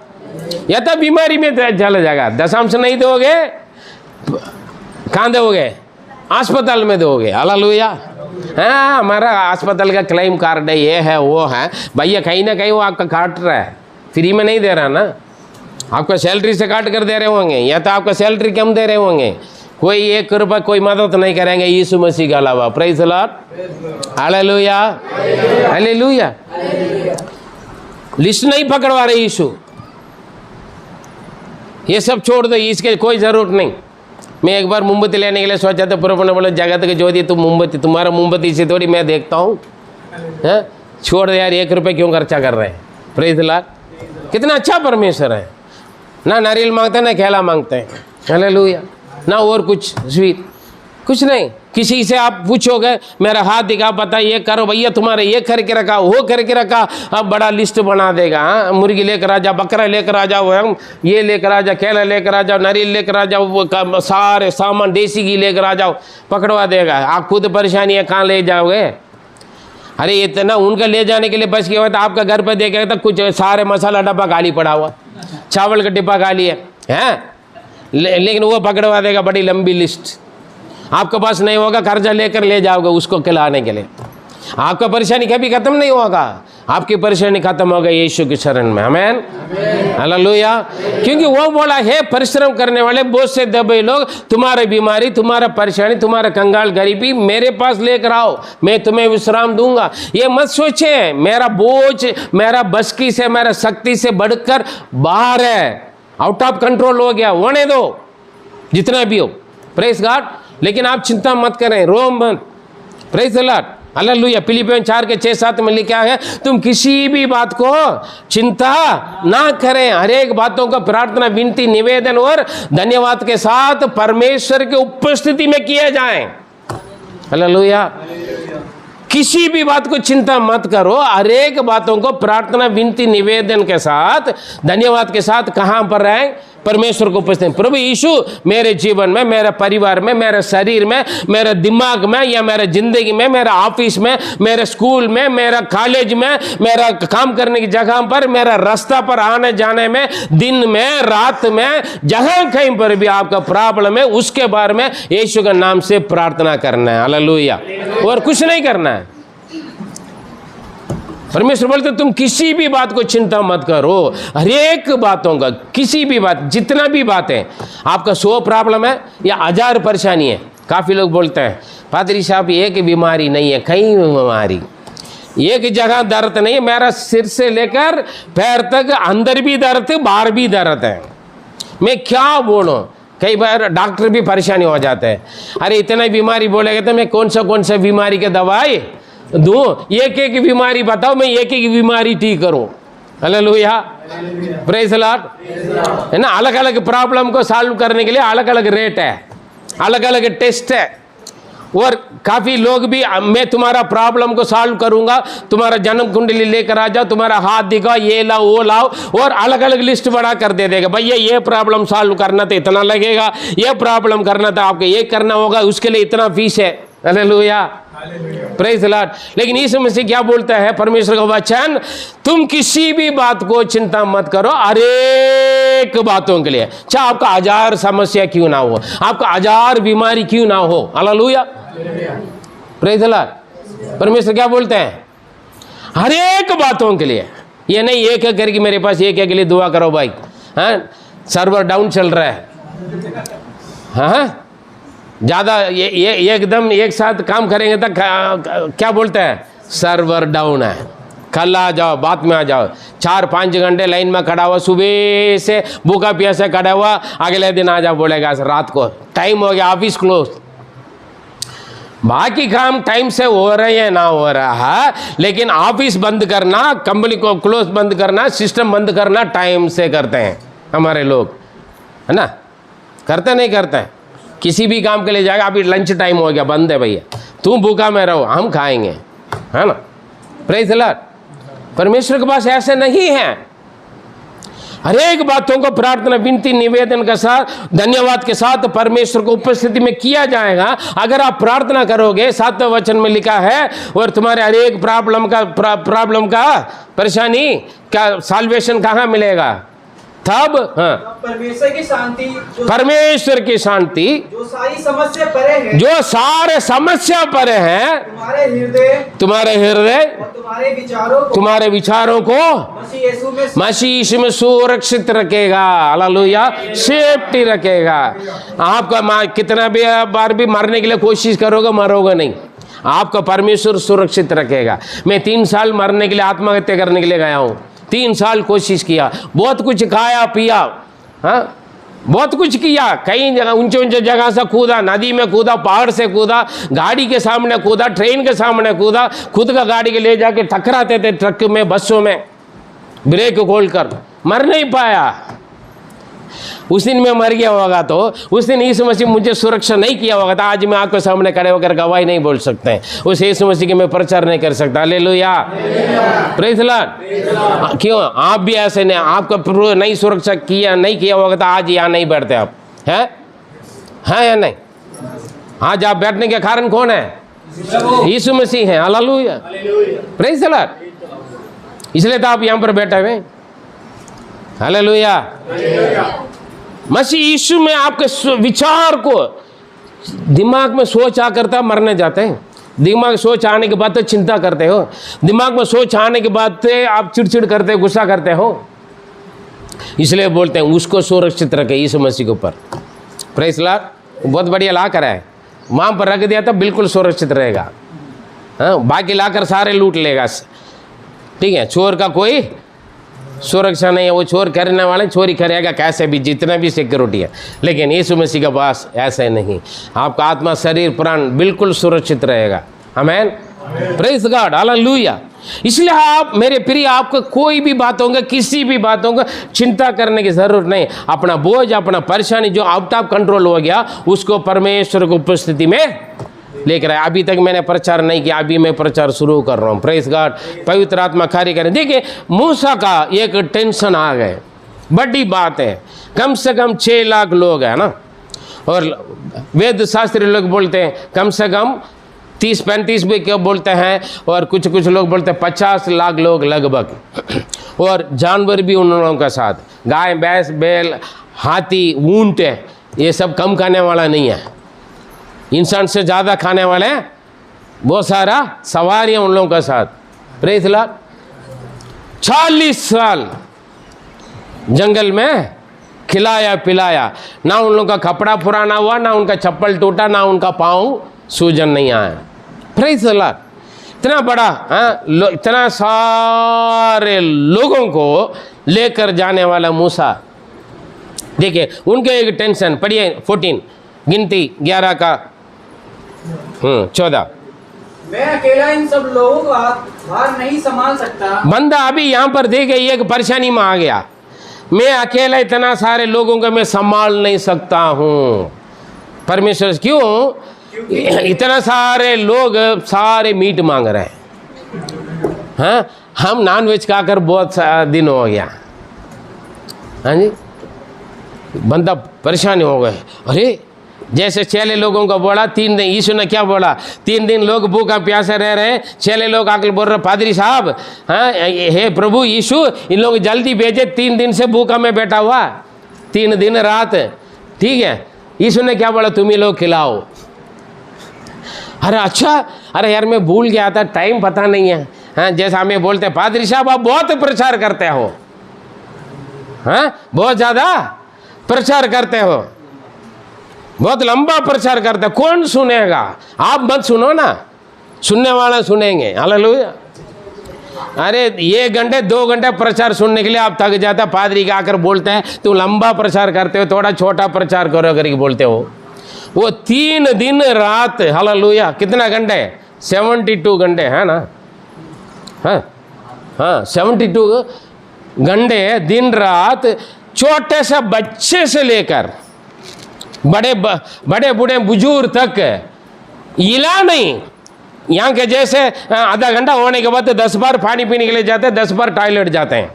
या तो बीमारी में चला जाएगा। दशांश नहीं दोगे, कहाँ दोगे? अस्पताल में दोगे। हालेलुया। हाँ, हमारा अस्पताल का क्लेम कार्ड है, ये है वो है, भैया कहीं ना कहीं वो आपका काट रहा है, फ्री में नहीं दे रहा ना। आपका सैलरी से काट कर दे रहे होंगे, या तो आपका सैलरी कम दे रहे होंगे, कोई 1 रुपया कोई मदद नहीं करेंगे यीशु मसीह के अलावा। Praise the Lord, hallelujah, hallelujah. List नहीं पकड़वा रहे यीशु, ये सब छोड़ दो, इसके कोई ज़रूरत नहीं। मैं एक बार मोमबत्ती लेने के लिए सोचा था, प्रभु ने बोला जगत के ज्योति तुम मोमबत्ती, तुम्हारा मोमबत्ती से थोड़ी मैं देखता हूँ, छोड़ दे यार, 1 रुपये क्यों खर्चा कर रहे हैं। प्रेज द लॉर्ड, कितना अच्छा परमेश्वर है, ना नारियल मांगते हैं ना केला मांगते हैं, हालेलुया, ना और कुछ स्वीट, कुछ नहीं। किसी से आप पूछोगे मेरा हाथ दिखा, पता ये करो भैया, तुम्हारे ये करके रखा, वो करके रखा, अब बड़ा लिस्ट बना देगा। हाँ, मुर्गी लेकर आ जाओ, बकरा लेकर आ जाओ, हम ये लेकर आ जाओ, केला लेकर आ जाओ, नारियल लेकर आ जाओ, वो सारे सामान देसी घी लेकर आ जाओ, पकड़वा देगा। आप खुद परेशानी है, कहाँ ले जाओगे। अरे इतना उनका ले जाने के लिए बस किया हुआ था, आपका घर पर देखेगा तो कुछ सारे मसाला डब्बा खाली पड़ा हुआ, चावल का डिब्बा खाली है, लेकिन वो पकड़वा देगा बड़ी लंबी लिस्ट। आपके पास नहीं होगा, कर्जा लेकर ले जाओगे उसको खिलाने के लिए। आपका परेशानी कभी खत्म नहीं होगा, आपकी परेशानी खत्म होगा यीशु की शरण में। आमीन, हालेलुया। क्योंकि वो बोला है, परिश्रम करने वाले बहुत से दबे लोग, तुम्हारी बीमारी, तुम्हारा परेशानी, तुम्हारा कंगाल गरीबी मेरे पास लेकर आओ, मैं तुम्हें विश्राम दूंगा। ये मत सोचे मेरा बोझ मेरा बस की से, मेरा शक्ति से बढ़कर बाहर है, आउट ऑफ कंट्रोल हो गया, होने दो जितना भी हो। Praise God. लेकिन आप चिंता मत करें, रो मत। Praise the Lord, hallelujah. फिलिपियों 4:6-7 में लिखा है, तुम किसी भी बात को चिंता ना करें, हर एक बातों का प्रार्थना, विनती, निवेदन और धन्यवाद के साथ परमेश्वर की उपस्थिति में किए जाएं। हालेलुया। किसी भी बात को चिंता मत करो, हर एक बातों को प्रार्थना, विनती, निवेदन के साथ, धन्यवाद के साथ कहाँ पर रहें, परमेश्वर को पूछते हैं, प्रभु यीशु मेरे जीवन में, मेरे परिवार में, मेरे शरीर में, मेरे दिमाग में, या मेरे जिंदगी में, मेरे ऑफिस में, मेरे स्कूल में, मेरा कॉलेज में, मेरा काम करने की जगह पर, मेरा रास्ता पर आने जाने में, दिन में, रात में, जहां कहीं पर भी आपका प्रॉब्लम है, उसके बारे में यीशु के नाम से प्रार्थना करना है। हालेलुया। और कुछ नहीं करना है। परमेश्वर बोलते तुम किसी भी बात को चिंता मत करो, हर एक बातों का, किसी भी बात, जितना भी बात है, आपका 100 प्रॉब्लम है या 1000 परेशानी है। काफ़ी लोग बोलते हैं पादरी साहब एक बीमारी नहीं है, कई बीमारी, एक जगह दर्द नहीं है, मेरा सिर से लेकर पैर तक अंदर भी दर्द है, बाहर भी दर्द है, मैं क्या बोलूं। कई बार डॉक्टर भी परेशानी हो जाते हैं, अरे इतना बीमारी बोलेगा तो मैं कौन सा बीमारी के दवाई दूं, एक बीमारी बताओ, मैं एक बीमारी ठीक करूं। Hallelujah, praise the Lord. है ना, अलग अलग प्रॉब्लम को सॉल्व करने के लिए अलग अलग रेट है, अलग अलग टेस्ट है। और काफ़ी लोग भी मैं तुम्हारा प्रॉब्लम को सॉल्व करूंगा, तुम्हारा जन्म कुंडली लेकर आ जाओ, तुम्हारा हाथ दिखाओ, ये लाओ वो लाओ, और अलग अलग लिस्ट बना कर दे देगा। भैया ये प्रॉब्लम सॉल्व करना तो इतना लगेगा, ये प्रॉब्लम करना तो आपको ये करना होगा, उसके लिए इतना फीस है। Hallelujah, praise the Lord. लेकिन यीशु मसीह क्या बोलता है, परमेश्वर का वचन, तुम किसी भी बात को चिंता मत करो, हर एक बातों के लिए, चाहे आपका 1000 समस्या क्यों ना हो, आपका 1000 बीमारी क्यों ना हो। Hallelujah, praise the Lord. परमेश्वर क्या बोलते हैं, हर एक बातों के लिए। ये नहीं एक एक करके मेरे पास एक एक के लिए दुआ करो भाई, हाँ सर्वर डाउन चल रहा है, हाँ ज़्यादा ये एकदम एक साथ काम करेंगे तो क्या बोलते हैं, सर्वर डाउन है, कल आ जाओ, बाद में आ जाओ। 4-5 घंटे लाइन में खड़ा हुआ, सुबह से भूखा प्यासा खड़ा हुआ, अगले दिन आ जाओ बोलेगा रात को, टाइम हो गया, ऑफिस क्लोज। बाकी काम टाइम से हो रहे हैं ना हो रहा है, लेकिन ऑफिस बंद करना, कंपनी को क्लोज बंद करना, सिस्टम बंद करना टाइम से करते हैं हमारे लोग, है ना, करते नहीं करते हैं। किसी भी काम के लिए जाएगा, अभी लंच टाइम हो गया, बंद है भैया, तुम भूखा में रहो, हम खाएंगे, है ना। Praise the Lord. परमेश्वर के पास ऐसे नहीं है, हर एक बातों को प्रार्थना, विनती, निवेदन के साथ, धन्यवाद के साथ परमेश्वर को उपस्थिति में किया जाएगा। अगर आप प्रार्थना करोगे, 7वें वचन में लिखा है, और तुम्हारे हर एक प्रॉब्लम का परेशानी का सॉल्वेशन कहाँ मिलेगा, तब हाँ परमेश्वर की शांति, परमेश्वर की शांति जो सारी समस्या परे है, जो सारे समस्या परे हैं, तुम्हारे हृदय और तुम्हारे विचारों को मसीह यीशु में सुरक्षित रखेगा। हालेलुया, सेफ्टी रखेगा। आपका कितना भी बार भी मरने के लिए कोशिश करोगे, मरोगे नहीं। आपका परमेश्वर सुरक्षित रखेगा। मैं 3 साल मरने के लिए, आत्महत्या करने के लिए गया हूँ। 3 साल कोशिश किया, बहुत कुछ खाया पिया, हाँ बहुत कुछ किया। कई जगह ऊंचे ऊंचे जगह से कूदा, नदी में कूदा, पहाड़ से कूदा, गाड़ी के सामने कूदा, ट्रेन के सामने कूदा, खुद का गाड़ी के ले जाके टकराते थे ट्रक में, बसों में, ब्रेक खोलकर, मर नहीं पाया। उस दिन मैं मर गया होगा तो उस दिन यीशु मसीह मुझे सुरक्षा नहीं किया होगा तो आज मैं आपके सामने खड़े होकर गवाही नहीं बोल सकते। उस यीशु मसीह की मैं प्रचार नहीं कर सकता। Hallelujah, praise the Lord. क्यों आप भी ऐसे नहीं, आपका प्रभु नहीं सुरक्षा किया नहीं किया होगा तो आज यहाँ नहीं बैठते आप, है या नहीं? आज आप बैठने के कारण कौन है? यीशु मसीह है। Hallelujah, praise the Lord. इसलिए तो आप यहाँ पर बैठे हुए। हालेलुया। मसीह यीशु में आपके विचार को, दिमाग में सोच आ करता मरने जाते हैं। दिमाग में सोच आने के बाद तो चिंता करते हो, दिमाग में सोच आने के बाद आप चिड़चिड़ करते हो, गुस्सा करते हो। इसलिए बोलते हैं उसको सुरक्षित रखे यीशु मसीह के ऊपर। Praise the Lord. बहुत बढ़िया ला कर है, वहाँ पर रख दिया तो बिल्कुल सुरक्षित रहेगा। हाँ, बाकी लाकर सारे लूट लेगा। ठीक है, चोर का कोई सुरक्षा नहीं है। वो चोर करने वाले चोरी करेगा कैसे भी, जितना भी सिक्योरिटी है। लेकिन यीशु मसीह के पास ऐसे नहीं, आपका आत्मा शरीर प्राण बिल्कुल सुरक्षित रहेगा। आमीन, प्रेज़ गॉड, हालेलुया। इसलिए आप मेरे प्रिय, आपको कोई भी बात होगा, किसी भी बातों का चिंता करने की जरूरत नहीं। अपना बोझ, अपना परेशानी जो आउट ऑफ कंट्रोल हो गया उसको परमेश्वर की उपस्थिति में लेकर आए। अभी तक मैंने प्रचार नहीं किया, अभी मैं प्रचार शुरू कर रहा हूँ। प्रेज़ गॉड, पवित्र आत्मा कार्य करें। देखिए मूसा का एक टेंशन आ गए, बड़ी बात है। कम से कम 6 लाख लोग हैं ना, और वेद शास्त्री लोग बोलते हैं कम से कम 30-35 भी क्यों बोलते हैं, और कुछ लोग बोलते हैं 50 लाख लोग लगभग, और जानवर भी उन लोगों के साथ, गाय भैंस बैल हाथी ऊंट, ये सब कम खाने वाला नहीं है। इंसान से ज़्यादा खाने वाले बहुत सारा सवारियां उन लोगों के साथ। Praise the Lord. 40 साल जंगल में खिलाया पिलाया, ना उन लोगों का कपड़ा पुराना हुआ, ना उनका चप्पल टूटा, ना उनका पाँव सूजन नहीं आया। Praise the Lord. इतना बड़ा, इतना सारे लोगों को लेकर जाने वाला मूसा। देखिए उनके एक टेंशन, पढ़िए 14 गिनती 11 का 14। मैं अकेला इन सब लोगों का भार नहीं संभाल सकता। बंदा अभी यहाँ पर देखे एक परेशानी में आ गया, मैं अकेला इतना सारे लोगों को मैं संभाल नहीं सकता हूँ। परमेश्वर क्यों? इतना सारे लोग सारे मीट मांग रहे हैं। हाँ, हम नॉनवेज खाकर बहुत दिन हो गया। हाँ जी, बंदा परेशान हो गए। अरे जैसे चेले लोगों को बोला 3 दिन, यीशु ने क्या बोला, 3 दिन लोग भूखा प्यासे रह रहे हैं। चेले लोग आकर बोल रहे पादरी साहब, हाँ हे प्रभु यीशु, इन लोग जल्दी भेजे, 3 दिन से भूखा में बैठा हुआ, 3 दिन रात। ठीक है, यीशु ने क्या बोला, तुम ही लोग खिलाओ। अरे अच्छा, अरे यार मैं भूल गया था, टाइम पता नहीं है। हाँ, जैसा हमें बोलते हैं पादरी साहब आप बहुत प्रचार करते हो, हाँ बहुत ज़्यादा प्रचार करते हो, बहुत लंबा प्रचार करते, कौन सुनेगा? आप मत सुनो ना, सुनने वाला सुनेंगे। हालेलुया। अरे 1 घंटे 2 घंटे प्रचार सुनने के लिए आप थक जाता, पादरी के आकर बोलते हैं तुम लंबा प्रचार करते हो, थोड़ा छोटा प्रचार करो करके बोलते हो। वो 3 दिन रात, हालेलुया, कितना घंटे? 72 घंटे है ना। हाँ 72 घंटे दिन रात, छोटे से बच्चे से लेकर बड़े बूढ़े बुजुर्ग तक हिला नहीं। यहाँ के जैसे आधा घंटा होने के बाद 10 बार पानी पीने के लिए जाते हैं, 10 बार टॉयलेट जाते हैं,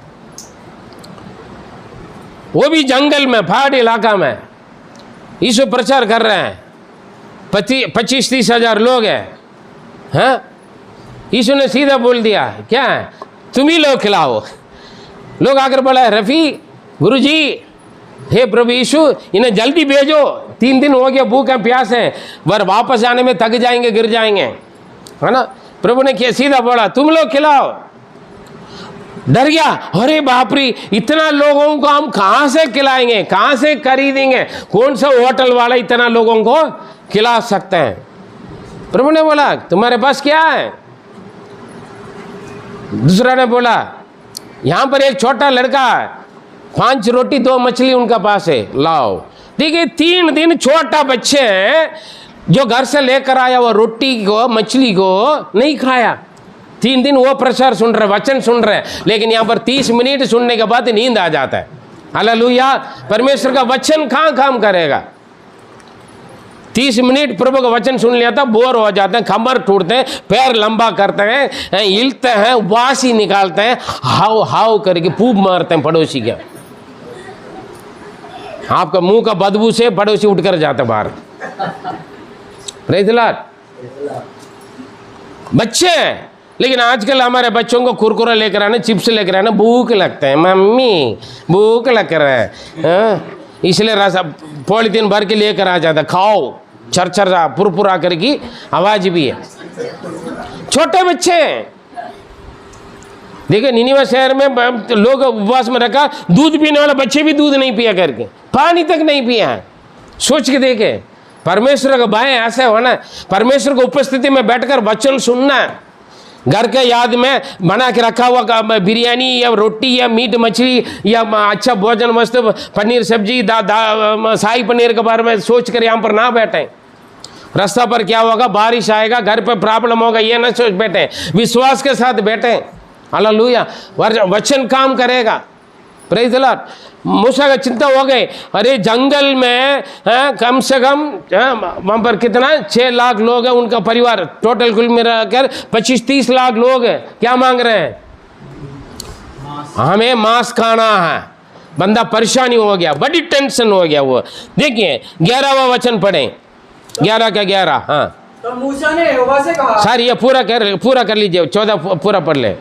वो भी जंगल में, पहाड़ी इलाका में। यीशु प्रचार कर रहे हैं, 25-30 हजार लोग हैं। यीशु ने सीधा बोल दिया क्या है, तुम ही लोग खिलाओ। लोग आकर बोला रफ़ी गुरुजी, हे प्रभु यीशु इन्हें जल्दी भेजो, 3 दिन हो गया भूखे प्यास हैं, वर वापस आने में थक जाएंगे, गिर जाएंगे, है ना। प्रभु ने क्या सीधा बोला, तुम लोग खिलाओ। डर गया, अरे बाप रे, इतना लोगों को हम कहां से खिलाएंगे, कहां से खरीदेंगे, कौन सा होटल वाला इतना लोगों को खिला सकते हैं। प्रभु ने बोला, तुम्हारे पास क्या है? दूसरा ने बोला, यहां पर एक छोटा लड़का है, 5 रोटी 2 मछली उनका पास है, लाओ। देखिए 3 दिन छोटा बच्चे हैं जो घर से लेकर आया वो रोटी को मछली को नहीं खाया। 3 दिन वो प्रचार सुन रहे, वचन सुन रहे, लेकिन यहाँ पर 30 मिनट सुनने के बाद नींद आ जाता है। हालेलुया। परमेश्वर का वचन कहाँ काम करेगा? 30 मिनट प्रभु का वचन सुन लिया था, बोर हो जाते हैं, कमर टूटते हैं, पैर लंबा करते हैं, हिलते हैं, वासी निकालते हैं, हाव हाव करके फूब मारते हैं पड़ोसी के। आपका मुंह का बदबू से पड़ोसी उठकर जाते बाहर। Praise the Lord. बच्चे, लेकिन आजकल हमारे बच्चों को कुरकुरा लेकर आने, चिप्स लेकर आने, भूख लगते हैं, मम्मी भूख लग रहा है, इसलिए रसा पॉलिथीन भर के लेकर आ जाता, खाओ, छरछरा पुरपुरा करके आवाज भी है। छोटे बच्चे देखिए, निनिवे शहर में लोग उपवास में रखा, दूध पीने वाला बच्चे भी दूध नहीं पिया करके, पानी तक नहीं पिया। सोच के देखे, परमेश्वर का भाई ऐसे होना, परमेश्वर की उपस्थिति में बैठकर वचन सुनना, घर के याद में बना के रखा हुआ बिरयानी या रोटी या मीट मछली या अच्छा भोजन वस्तु, पनीर सब्जी, शाही पनीर के बारे में सोच कर यहाँ पर ना बैठे। रास्ता पर क्या होगा, बारिश आएगा, घर पे प्रॉब्लम होगा, ये ना सोच बैठे, विश्वास के साथ बैठे। हालेलुया। वचन काम करेगा। Praise the Lord. मूसा का चिंता हो गई, अरे जंगल में कम से कम वहाँ पर कितना 6 लाख लोग हैं, उनका परिवार, टोटल कुल मिलाकर 25-30 लाख लोग हैं। क्या मांग रहे हैं? हमें मांस खाना है। बंदा परेशानी हो गया, बड़ी टेंशन हो गया वो। देखिए 11वां वचन पढ़ें, 11 का 11। हाँ, तो मूसा ने यहोवा से कहा, सर ये पूरा कर लीजिए, 14 पूरा पढ़ ले।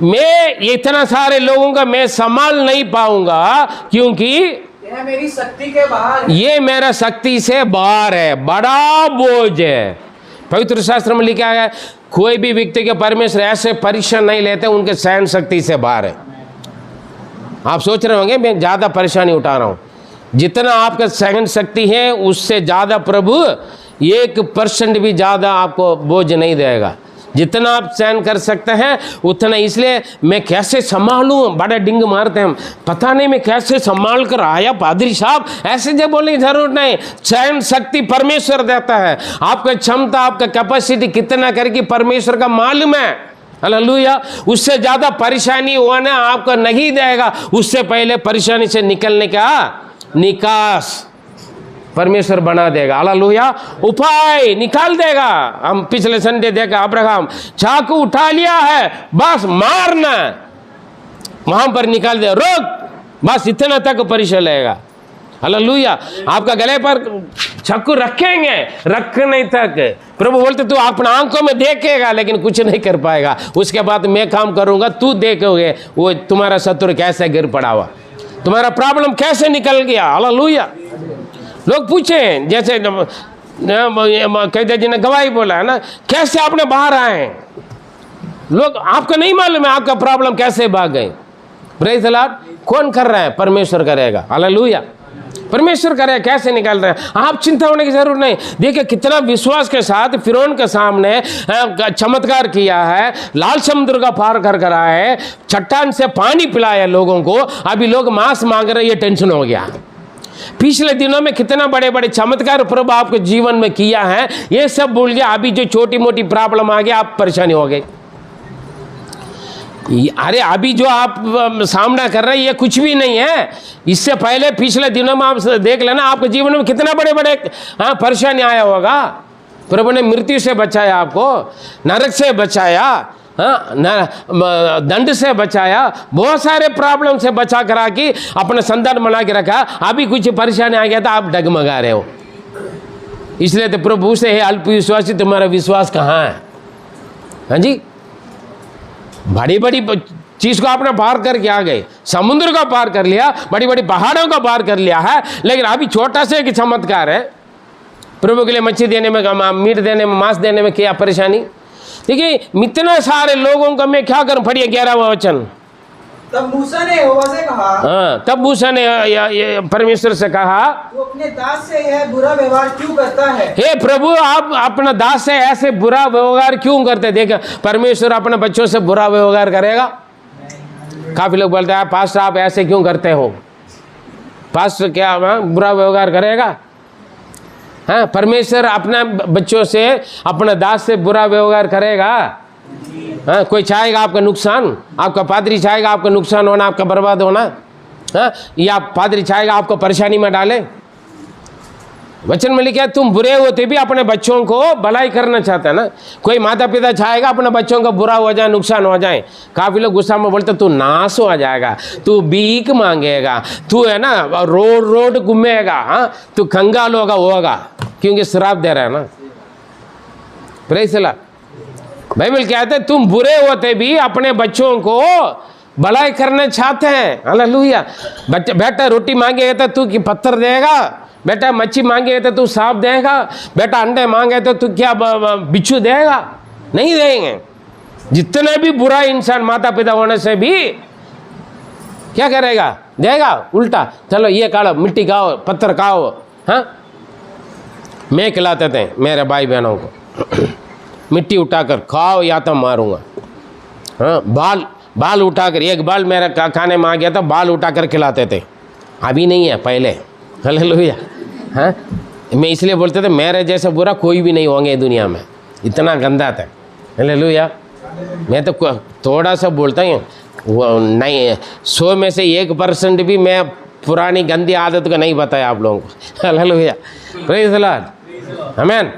मैं इतना सारे लोगों का मैं संभाल नहीं पाऊंगा, क्योंकि यह मेरी शक्ति के बाहर है। ये मेरा शक्ति से बाहर है, बड़ा बोझ है। पवित्र शास्त्र में लिखा है, कोई भी व्यक्ति के परमेश्वर ऐसे परीक्षा नहीं लेते, उनके सहन शक्ति से बाहर है। आप सोच रहे होंगे मैं ज्यादा परेशानी उठा रहा हूं, जितना आपका सहन शक्ति है उससे ज्यादा प्रभु 1% भी ज्यादा आपको बोझ नहीं देगा। जितना आप सहन कर सकते हैं उतना। इसलिए मैं कैसे संभालूं, बड़ा डिंग मारते हैं, पता नहीं मैं कैसे संभाल कर आया पादरी साहब, ऐसे जब बोलने की जरूरत नहीं। सहन शक्ति परमेश्वर देता है। आपका क्षमता, आपका कैपेसिटी कितना करके परमेश्वर का मालूम है। हालेलुया। उससे ज्यादा परेशानी होना आपको नहीं देगा। उससे पहले परेशानी से निकलने का निकास परमेश्वर बना देगा। हालेलुया। उपाय निकाल देगा। हम पिछले संडे देखा, अब्राहम चाकू उठा लिया है, बस मारना, वहां पर निकाल दे, रोक, बस इतना तक परीक्षा लेगा। हालेलुया। आपका गले पर चाकू रखेंगे, रखने तक प्रभु बोलते तू अपना आंखों में देखेगा लेकिन कुछ नहीं कर पाएगा, उसके बाद मैं काम करूंगा, तू देखोगे वो तुम्हारा शत्रु कैसे गिर पड़ा हुआ, तुम्हारा प्रॉब्लम कैसे निकल गया। हालेलुया। लोग पूछे, जैसे कैदे जी ने गवाही बोला है ना, कैसे आपने बाहर आए, लोग आपको नहीं मालूम है आपका प्रॉब्लम कैसे भाग गए। Praise the Lord. कौन कर रहा है? परमेश्वर करेगा। हालेलुया। परमेश्वर करेगा। कैसे निकाल रहे हैं? आप चिंता होने की जरूरत नहीं। देखिए कितना विश्वास के साथ फिरौन के सामने चमत्कार किया है, लाल समुद्र का पार कर आए है, चट्टान से पानी पिलाया लोगों को, अभी लोग मांस मांग रहे, ये टेंशन हो गया। पिछले दिनों में कितना बड़े बड़े चमत्कार प्रभु आपके जीवन में किया है, ये सब भूल गया। अभी जो छोटी मोटी प्रॉब्लम आ गया, आप परेशानी हो गई। अरे अभी जो आप सामना कर रहे हैं ये कुछ भी नहीं है। इससे पहले पिछले दिनों में आप देख लेना, आपके जीवन में कितना बड़े बड़े परेशानी आया होगा। प्रभु ने मृत्यु से बचाया, आपको नरक से बचाया, दंड से बचाया, बहुत सारे प्रॉब्लम से बचा करा के अपने संतान बना के रखा। अभी कुछ परेशानी आ गया था, आप डगमगा रहे हो। इसलिए तो प्रभु से है, अल्प विश्वासी तुम्हारा विश्वास कहाँ है? हाँ जी, बड़ी बड़ी चीज को आपने पार करके आ गए, समुद्र का पार कर लिया, बड़ी बड़ी पहाड़ों का पार कर लिया है, लेकिन अभी छोटा सा एक चमत्कार है। प्रभु के लिए मच्छी देने में, मीट देने में, मांस देने में क्या परेशानी? देखिए इतने सारे लोगों का मैं क्या करूं, पढ़िए 11वां वचन। तब मूसा ने यहोवा से कहा, हाँ, तब मूसा ने परमेश्वर से कहा, तू अपने दास से यह बुरा व्यवहार क्यों करता है? हे प्रभु, आप अपना दास से ऐसे बुरा व्यवहार क्यों करते? देखा, परमेश्वर अपने बच्चों से बुरा व्यवहार करेगा? काफी लोग बोलते हैं पास्टर आप ऐसे क्यों करते हो, पास्टर क्या बुरा व्यवहार करेगा? हाँ, परमेश्वर अपने बच्चों से, अपने दास से बुरा व्यवहार करेगा? हाँ, कोई चाहेगा आपका नुकसान? आपका पादरी चाहेगा आपका नुकसान होना, आपका बर्बाद होना? हाँ, या पादरी चाहेगा आपको परेशानी में डाले? वचन में लिखा है तुम बुरे होते भी अपने बच्चों को भलाई करना चाहते हैं ना। कोई माता पिता चाहेगा अपने बच्चों का बुरा हो जाए, नुकसान हो जाए? काफी लोग गुस्सा में बोलते तू नाश हो जाएगा, तू भीख मांगेगा, तू है ना रोड रोड घूमेगा, हाँ तू कंगाल होगा, क्योंकि श्राप दे रहा है ना। Praise the Lord. बाइबल कहते हैं तुम बुरे होते भी अपने बच्चों को भलाई करना चाहते हैं। हालेलुया। बेटा रोटी मांगेगा तो तू पत्थर देगा, बेटा मच्छी मांगेगा तो तू सांप देगा, बेटा अंडे मांगे तो तू क्या बिच्छू देगा? नहीं देंगे। जितने भी बुरा इंसान माता पिता होने से भी क्या करेगा? देगा उल्टा। चलो ये खाओ, मिट्टी खाओ, पत्थर खाओ। हाँ, मैं खिलाते थे मेरे भाई बहनों को, मिट्टी उठाकर खाओ या तो मारूंगा। हाँ, बाल उठाकर, एक बाल मेरा खाने में आ गया था, बाल उठाकर खिलाते थे। अभी नहीं है, पहले। हालेलुया। हाँ, मैं इसलिए बोलते थे मेरे जैसा बुरा कोई भी नहीं होंगे दुनिया में, इतना गंदा था। हालेलुया। मैं तो थोड़ा सा बोलता हूँ, वो नहीं 100 में से 1% भी मैं पुरानी गंदी आदत को नहीं बताया आप लोगों को। हालेलुया। Praise the Lord. आमीन।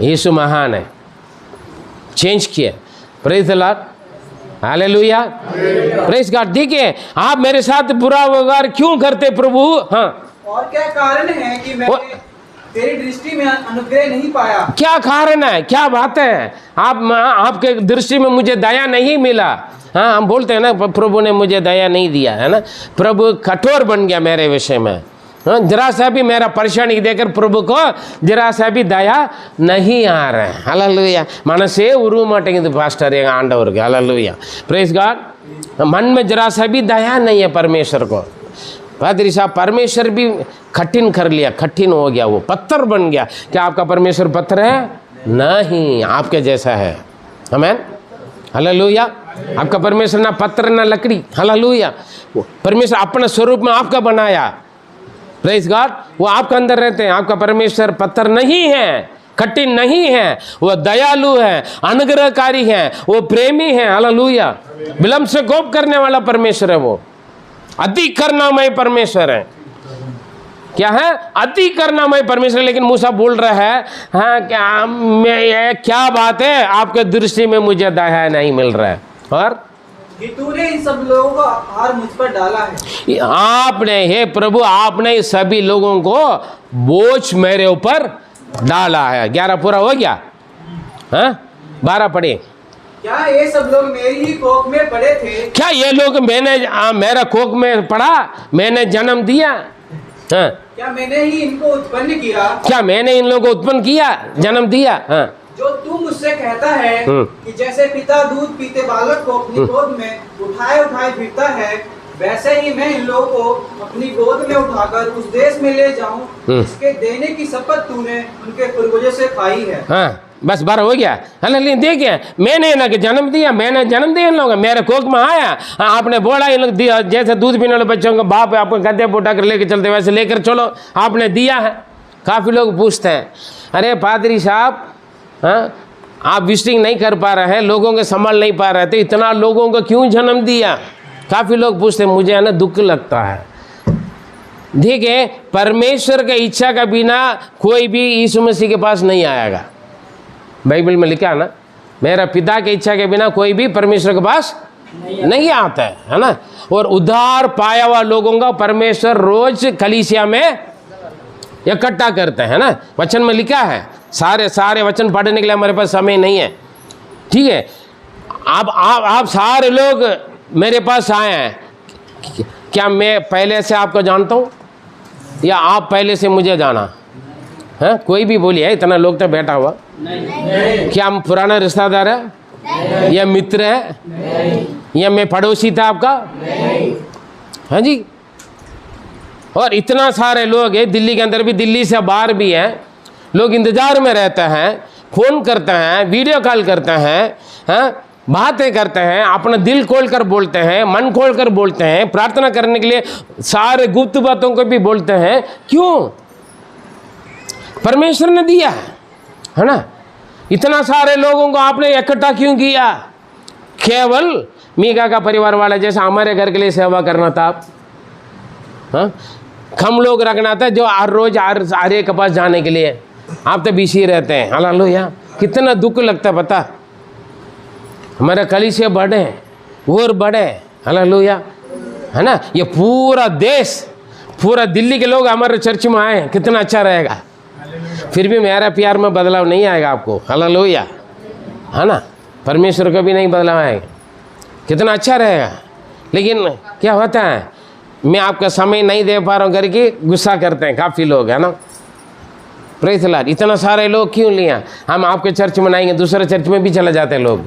यीशु महान है, चेंज किया। Praise the Lord. Hallelujah. Praise God. देखिए आप मेरे साथ बुरा व्यवहार क्यों करते प्रभु? हाँ, और क्या कारण है कि मैंने तेरी दृष्टि में अनुग्रह नहीं पाया? क्या कारण है? क्या बात है? आपके दृष्टि में मुझे दया नहीं मिला। हाँ, हम बोलते हैं ना प्रभु ने मुझे दया नहीं दिया, है ना। प्रभु कठोर बन गया मेरे विषय में। हाँ, जरा सा भी मेरा परेशानी देकर प्रभु को जरा सा भी दया नहीं आ रहा है। हालेलुया। मनसे उरुव माटेंगे पास्टर ये आंडवर के। हालेलुया। Praise God. मन में जरा सा भी दया नहीं है परमेश्वर को। पादरी साहब, परमेश्वर भी कठिन कर लिया, कठिन हो गया, वो पत्थर बन गया। क्या आपका परमेश्वर पत्थर है? नहीं, आपके जैसा है। आमीन। हालेलुया। आपका परमेश्वर ना पत्थर ना लकड़ी। हालेलुया। परमेश्वर अपने स्वरूप में आपका बनाया। Praise God. वो आपके अंदर रहते हैं। आपका परमेश्वर पत्थर नहीं है, कठिन नहीं है, वो दयालु है, अनुग्रहकारी है, वो प्रेमी है। हालेलुया। विलंब से कोप करने वाला परमेश्वर है, वो अति करुणामय परमेश्वर है। क्या है? अति करुणामय परमेश्वर। लेकिन मूसा बोल रहा है हाँ क्या बात है, आपके दृष्टि में मुझे दया नहीं मिल रहा है। और कि तूने इन सब लोगों का भार मुझ पर डाला है। आपने, हे प्रभु, आपने सभी लोगों को बोझ मेरे ऊपर डाला है। 11 पूरा हो गया। हाँ, 12 पढ़े। क्या ये सब लोग मेरी ही कोख में पड़े थे? क्या ये लोग मेरा कोख में पड़ा? मैंने जन्म दिया? हाँ, क्या मैंने ही इनको उत्पन्न किया? क्या मैंने इन लोगों को उत्पन्न किया, जन्म दिया? हाँ, जो तू मुझसे कहता है कि जैसे पिता दूध पीते बालक को अपनी गोद में उठाए फिरता है, वैसे ही मैं इन लोगों को अपनी गोद में उठाकर उस देश में ले जाऊं जिसके देने की शपथ तूने उनके पूर्वजों से खाई है। हाँ, बस 12 हो गया। हालेलुया। देखिए, मैंने ना कि जन्म दिया, मैंने जन्म दिया इन लोगों, मेरे कोख में आया। हाँ, आपने बोला इन लोग दिया, जैसे दूध पीने वाले बच्चों का बाप आपको गद्दे पर उठा कर लेकर चलते वैसे लेकर चलो, आपने दिया है। काफ़ी लोग पूछते हैं अरे पादरी साहब, हाँ आप विजिटिंग नहीं कर पा रहे हैं, लोगों के संभाल नहीं पा रहे थे, इतना लोगों को क्यों जन्म दिया? काफ़ी लोग पूछते हैं, मुझे है ना दुख लगता है। देखिए, परमेश्वर के इच्छा का बिना कोई भी यीशु मसीह के पास नहीं आएगा। बाइबल में लिखा है ना, मेरा पिता की इच्छा के बिना कोई भी परमेश्वर के पास नहीं आता है ना। और उद्धार पाया हुआ लोगों का परमेश्वर रोज कलीसिया में इकट्ठा करते हैं ना। वचन में लिखा है, सारे वचन पढ़ने के लिए हमारे पास समय नहीं है, ठीक है। आप सारे लोग मेरे पास आए हैं। क्या मैं पहले से आपको जानता हूँ या आप पहले से मुझे जाना? हाँ, कोई भी बोलिए, इतना लोग तो बैठा हुआ नहीं। क्या हम पुराना रिश्तेदार है नहीं। या मित्र है नहीं। या मैं पड़ोसी था आपका नहीं। हाँ जी। और इतना सारे लोग हैं दिल्ली के अंदर भी, दिल्ली से बाहर भी हैं, लोग इंतजार में रहते हैं, फ़ोन करते हैं, वीडियो कॉल करते हैं, हाँ, बातें करते हैं, अपना दिल खोल कर बोलते हैं, मन खोल कर बोलते हैं, प्रार्थना करने के लिए सारे गुप्त बातों को भी बोलते हैं। क्यों? परमेश्वर ने दिया है ना। इतना सारे लोगों को आपने इकट्ठा क्यों किया? केवल मीका का परिवार वाला जैसा हमारे घर के लिए सेवा करना था आप, हाँ, कम लोग रखना था जो हर रोज आर्य के पास जाने के लिए। आप तो बिजी रहते हैं। हालेलुया। कितना दुख लगता है पता। हमारे कलीसिया बढ़े और बढ़े, हालेलुया, है ना। ये पूरा देश, पूरा दिल्ली के लोग हमारे चर्च में आए, कितना अच्छा रहेगा। फिर भी मेरा प्यार में बदलाव नहीं आएगा आपको, हालेलुया, है ना। परमेश्वर को भी नहीं बदलाव आएगा, कितना अच्छा रहेगा। लेकिन क्या होता है, मैं आपका समय नहीं दे पा रहा हूँ करके गुस्सा करते हैं काफ़ी लोग, है ना। Praise the Lord. इतना सारे लोग क्यों लिया? हम आपके चर्च में आएंगे, दूसरे चर्च में भी चले जाते हैं लोग।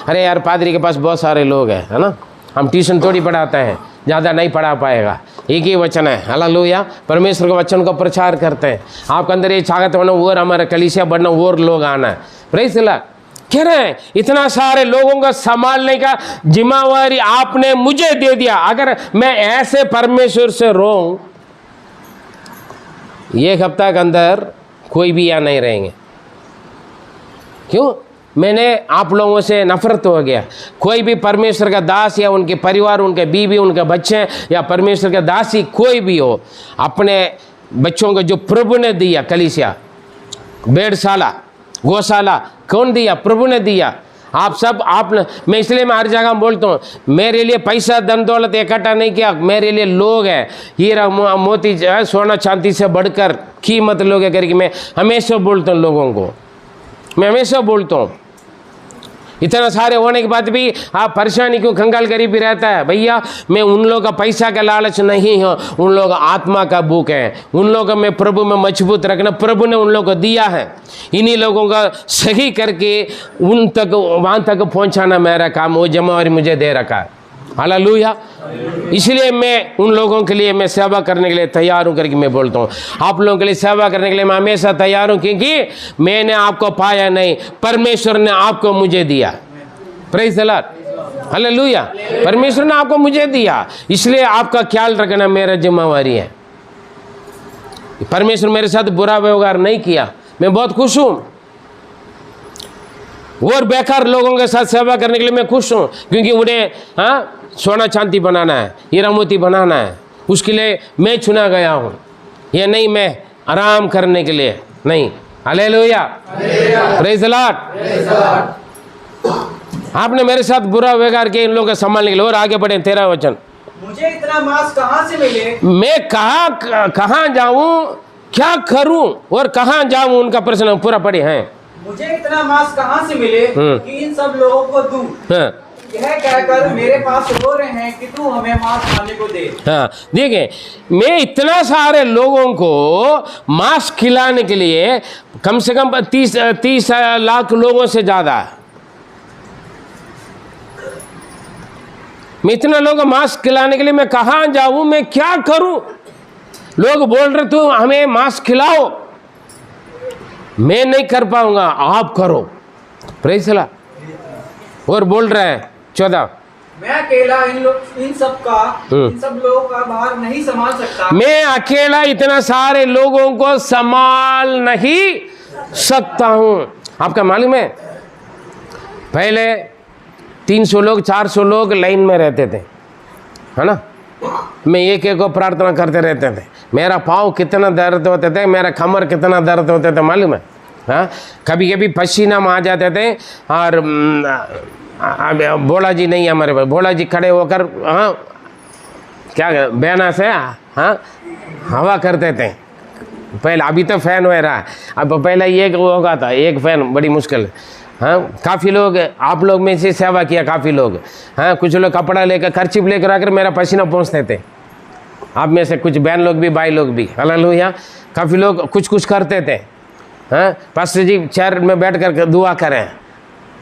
अरे यार, पादरी के पास बहुत सारे लोग हैं, है ना। हम ट्यूशन थोड़ी पढ़ाते हैं, ज़्यादा नहीं पढ़ा पाएगा। एक ही वचन है, हालेलुया। परमेश्वर के वचन को प्रचार करते हैं। आपके अंदर ये चाहत होना और हमारा कलीसिया बढ़ना और लोग आना है। Praise the Lord. कह रहे हैं इतना सारे लोगों का संभालने का जिम्मेवारी आपने मुझे दे दिया। अगर मैं ऐसे परमेश्वर से रोऊं, एक हफ्ता के अंदर कोई भी यहाँ नहीं रहेंगे। क्यों? मैंने आप लोगों से नफरत हो गया। कोई भी परमेश्वर का दास या उनके परिवार, उनके बीवी, उनके बच्चे या परमेश्वर का दासी कोई भी हो, अपने बच्चों को जो प्रभु ने दिया, कलीसिया, भेड़शाला, गौशाला, कौन दिया? प्रभु ने दिया। आप सब मैं इसलिए मैं हर जगह बोलता हूँ, मेरे लिए पैसा धन दौलत इकट्ठा नहीं किया, मेरे लिए लोग हैं। हीरा मोती सोना चांदी से बढ़कर कीमत लोग है करके मैं हमेशा बोलता हूँ लोगों को, मैं हमेशा बोलता हूँ। इतना सारे होने के बाद भी आप परेशानी क्यों, कंगाल गरीब भी रहता है? भैया, मैं उन लोगों का पैसा का लालच नहीं हूँ, उन लोगों का आत्मा का भूख है। उन लोगों में प्रभु में मजबूत रखना प्रभु ने उन लोगों को दिया है। इन्हीं लोगों का सही करके उन तक, वहाँ तक पहुँचाना मेरा काम, वो जिम्मेवारी मुझे दे रखा है। हालेलुया। इसलिए मैं उन लोगों के लिए मैं सेवा करने के लिए तैयार हूँ करके मैं बोलता हूँ। आप लोगों के लिए सेवा करने के लिए मैं हमेशा तैयार हूँ, क्योंकि मैंने आपको पाया नहीं, परमेश्वर ने आपको मुझे दिया। Praise the Lord, hallelujah. परमेश्वर ने आपको मुझे दिया, इसलिए आपका ख्याल रखना मेरा जिम्मेवारी है। परमेश्वर मेरे साथ बुरा व्यवहार नहीं किया, मैं बहुत खुश हूँ। और बेकार लोगों के साथ सेवा करने के लिए मैं खुश हूँ, क्योंकि उन्हें सोना चांदी बनाना है, हीरा मोती बनाना है, उसके लिए मैं चुना गया हूँ। ये नहीं मैं आराम करने के लिए नहीं। Hallelujah, praise the Lord. आपने मेरे साथ बुरा व्यवहार किया इन लोगों को संभालने के लिए। और आगे बढ़े, 13 वचन। मुझे इतना मांस कहाँ से मिले? मैं कहाँ जाऊँ, क्या करूँ और कहाँ जाऊँ, उनका प्रश्न पूरा पढ़े हैं। मुझे इतना मांस कहाँ से मिले कि इन सब लोगों को दूं? यह कहकर मेरे पास रो रहे हैं कि तू हमें मांस खाने को दे। हाँ, देखिए, मैं इतना सारे लोगों को मांस खिलाने के लिए कम से कम 30 लाख लोगों से ज्यादा, मैं इतना लोगों को मांस खिलाने के लिए मैं कहाँ जाऊं, मैं क्या करूं? लोग बोल रहे तू हमें मांस खिलाओ, मैं नहीं कर पाऊंगा, आप करो। Praise the Lord. और बोल रहे हैं 14, मैं अकेला इन सब लोगों का भार नहीं संभाल सकता। मैं अकेला इतना सारे लोगों को संभाल नहीं सकता हूं। आपका मालूम है, पहले 300 लोग 400 लोग लाइन में रहते थे, है ना। मैं एक को प्रार्थना करते रहते थे। मेरा पाँव कितना दर्द होते थे, मेरा कमर कितना दर्द होते थे मालूम है। हाँ, कभी कभी पसीना में आ जाते थे। और भोला जी नहीं, हमारे पास भोला जी खड़े होकर क्या बैना से हवा करते थे पहले। अभी तो फैन हो रहा है, अब पहले एक होगा था, एक फैन बड़ी मुश्किल। हाँ, काफ़ी लोग, आप लोग में से सेवा किया काफ़ी लोग। हाँ, कुछ लोग कपड़ा लेकर, खर्चिप लेकर आकर मेरा पसीना पहुँचते थे। आप में से कुछ बहन लोग भी, भाई लोग भी, हालेलुया। काफ़ी लोग कुछ कुछ करते थे, हाँ, पास्टर जी चेयर में बैठ कर दुआ करें,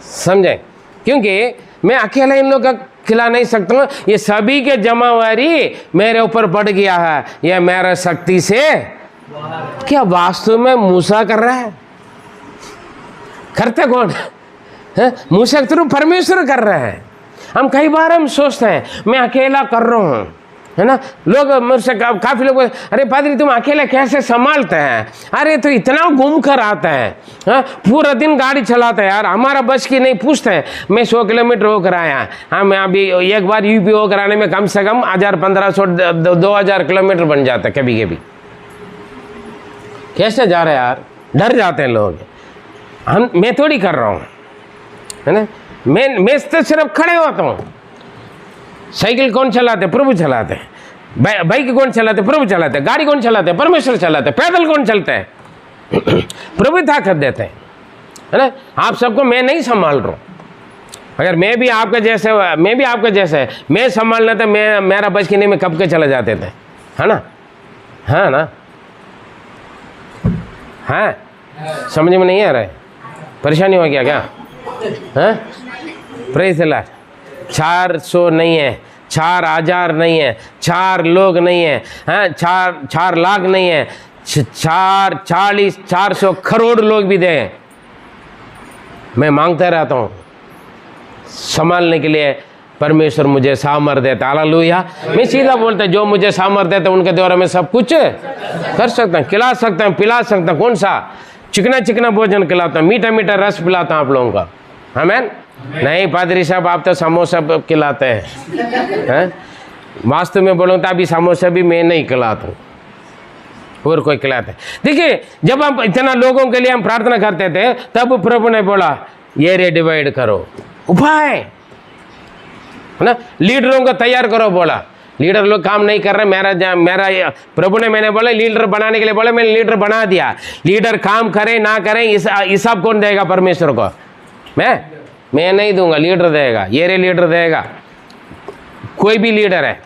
समझे, क्योंकि मैं अकेला इन लोग का खिला नहीं सकता हूँ, ये सभी के जमावारी मेरे ऊपर पड़ गया है, ये मेरा शक्ति से क्या वास्तव में मूसा कर रहा है? करते कौन है? मूसा के थ्रू परमेश्वर कर रहे हैं। हम कई बार हम सोचते हैं मैं अकेला कर रहा हूँ, है ना। लोग मुझसे काफ़ी लोग, अरे पादरी तुम अकेले कैसे संभालते हैं? अरे तो इतना घूम कर आता है, हाँ, पूरा दिन गाड़ी चलाता है यार, हमारा बस की नहीं। पूछते हैं मैं 100 किलोमीटर होकर आया, हाँ, मैं अभी एक बार यूपी होकर आने में कम से कम 1000-1500 2000 किलोमीटर बन जाता है कभी कभी। कैसे जा रहे हैं यार? डर जाते हैं लोग। मैं थोड़ी कर रहा हूँ, है ना। मैं तो सिर्फ खड़े होता हूँ। साइकिल कौन चलाते? प्रभु चलाते हैं। बाइक कौन चलाते? प्रभु चलाते हैं। गाड़ी कौन चलाते? परमेश्वर चलाते हैं। पैदल कौन चलते हैं? प्रभु ताकत देते हैं, है ना। आप सबको मैं नहीं संभाल रहा हूँ। अगर मैं भी आपके जैसे मैं संभालना था, मेरा बच के नहीं, मैं कब के चले जाते थे, है ना। हाँ ना, हाँ, समझ में नहीं आ रहा है? परेशानी हो गया क्या? हाँ, प्रेज़ द लॉर्ड। 400 नहीं है, 4000 नहीं है, 4 लोग नहीं है, हाँ, 4 लाख नहीं है, 400 करोड़ लोग भी दें। मैं मांगता रहता हूँ संभालने के लिए, परमेश्वर मुझे सामर्थ देता। हालेलुया। मैं सीधा बोलता, जो मुझे सामर्थ देता उनके द्वारा मैं सब कुछ कर सकता हूँ, खिला सकता हूँ, पिला सकता हूँ। कौन सा चिकना चिकना भोजन खिलाता हूँ, मीठा मीठा रस पिलाता हूँ आप लोगों का। आमीन। नहीं पादरी साहब, आप तो समोसा खिलाते हैं। वास्तव में बोलूँ तो अभी समोसा भी मैं नहीं खिलाता हूँ, और कोई खिलाता है। देखिए, जब हम इतना लोगों के लिए हम प्रार्थना करते थे, तब प्रभु ने बोला एरिया डिवाइड करो, उपाय, है ना। लीडरों को तैयार करो बोला। लीडर लोग काम नहीं कर रहे, मेरा प्रभु ने, मैंने बोला लीडर बनाने के लिए बोला, मैंने लीडर बना दिया। लीडर काम करें ना करें, हिसाब कौन देगा? परमेश्वर को। मैं नहीं दूंगा, लीडर देगा, ये लीडर देगा। कोई भी लीडर है,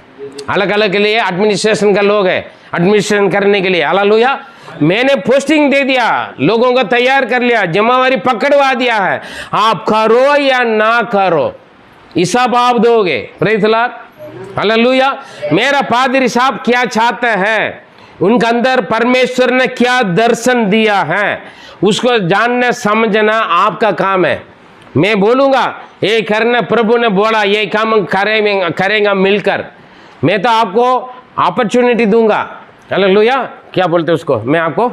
अलग अलग के लिए एडमिनिस्ट्रेशन का लोग है, एडमिनिस्ट्रेशन करने के लिए। हालेलुया। मैंने पोस्टिंग दे दिया, लोगों को तैयार कर लिया, जिम्मेवारी पकड़वा दिया है। आप करो या ना करो, हिसाब आप दोगे। Praise the Lord. हालेलुया। मेरा पादरी साहब क्या चाहते हैं, उनके अंदर परमेश्वर ने क्या दर्शन दिया है, उसको जानना समझना आपका काम है। मैं बोलूँगा ये करना, प्रभु ने बोला ये काम करेंगे मिलकर। मैं तो आपको अपॉर्चुनिटी दूंगा। हालेलुया। क्या बोलते उसको? मैं आपको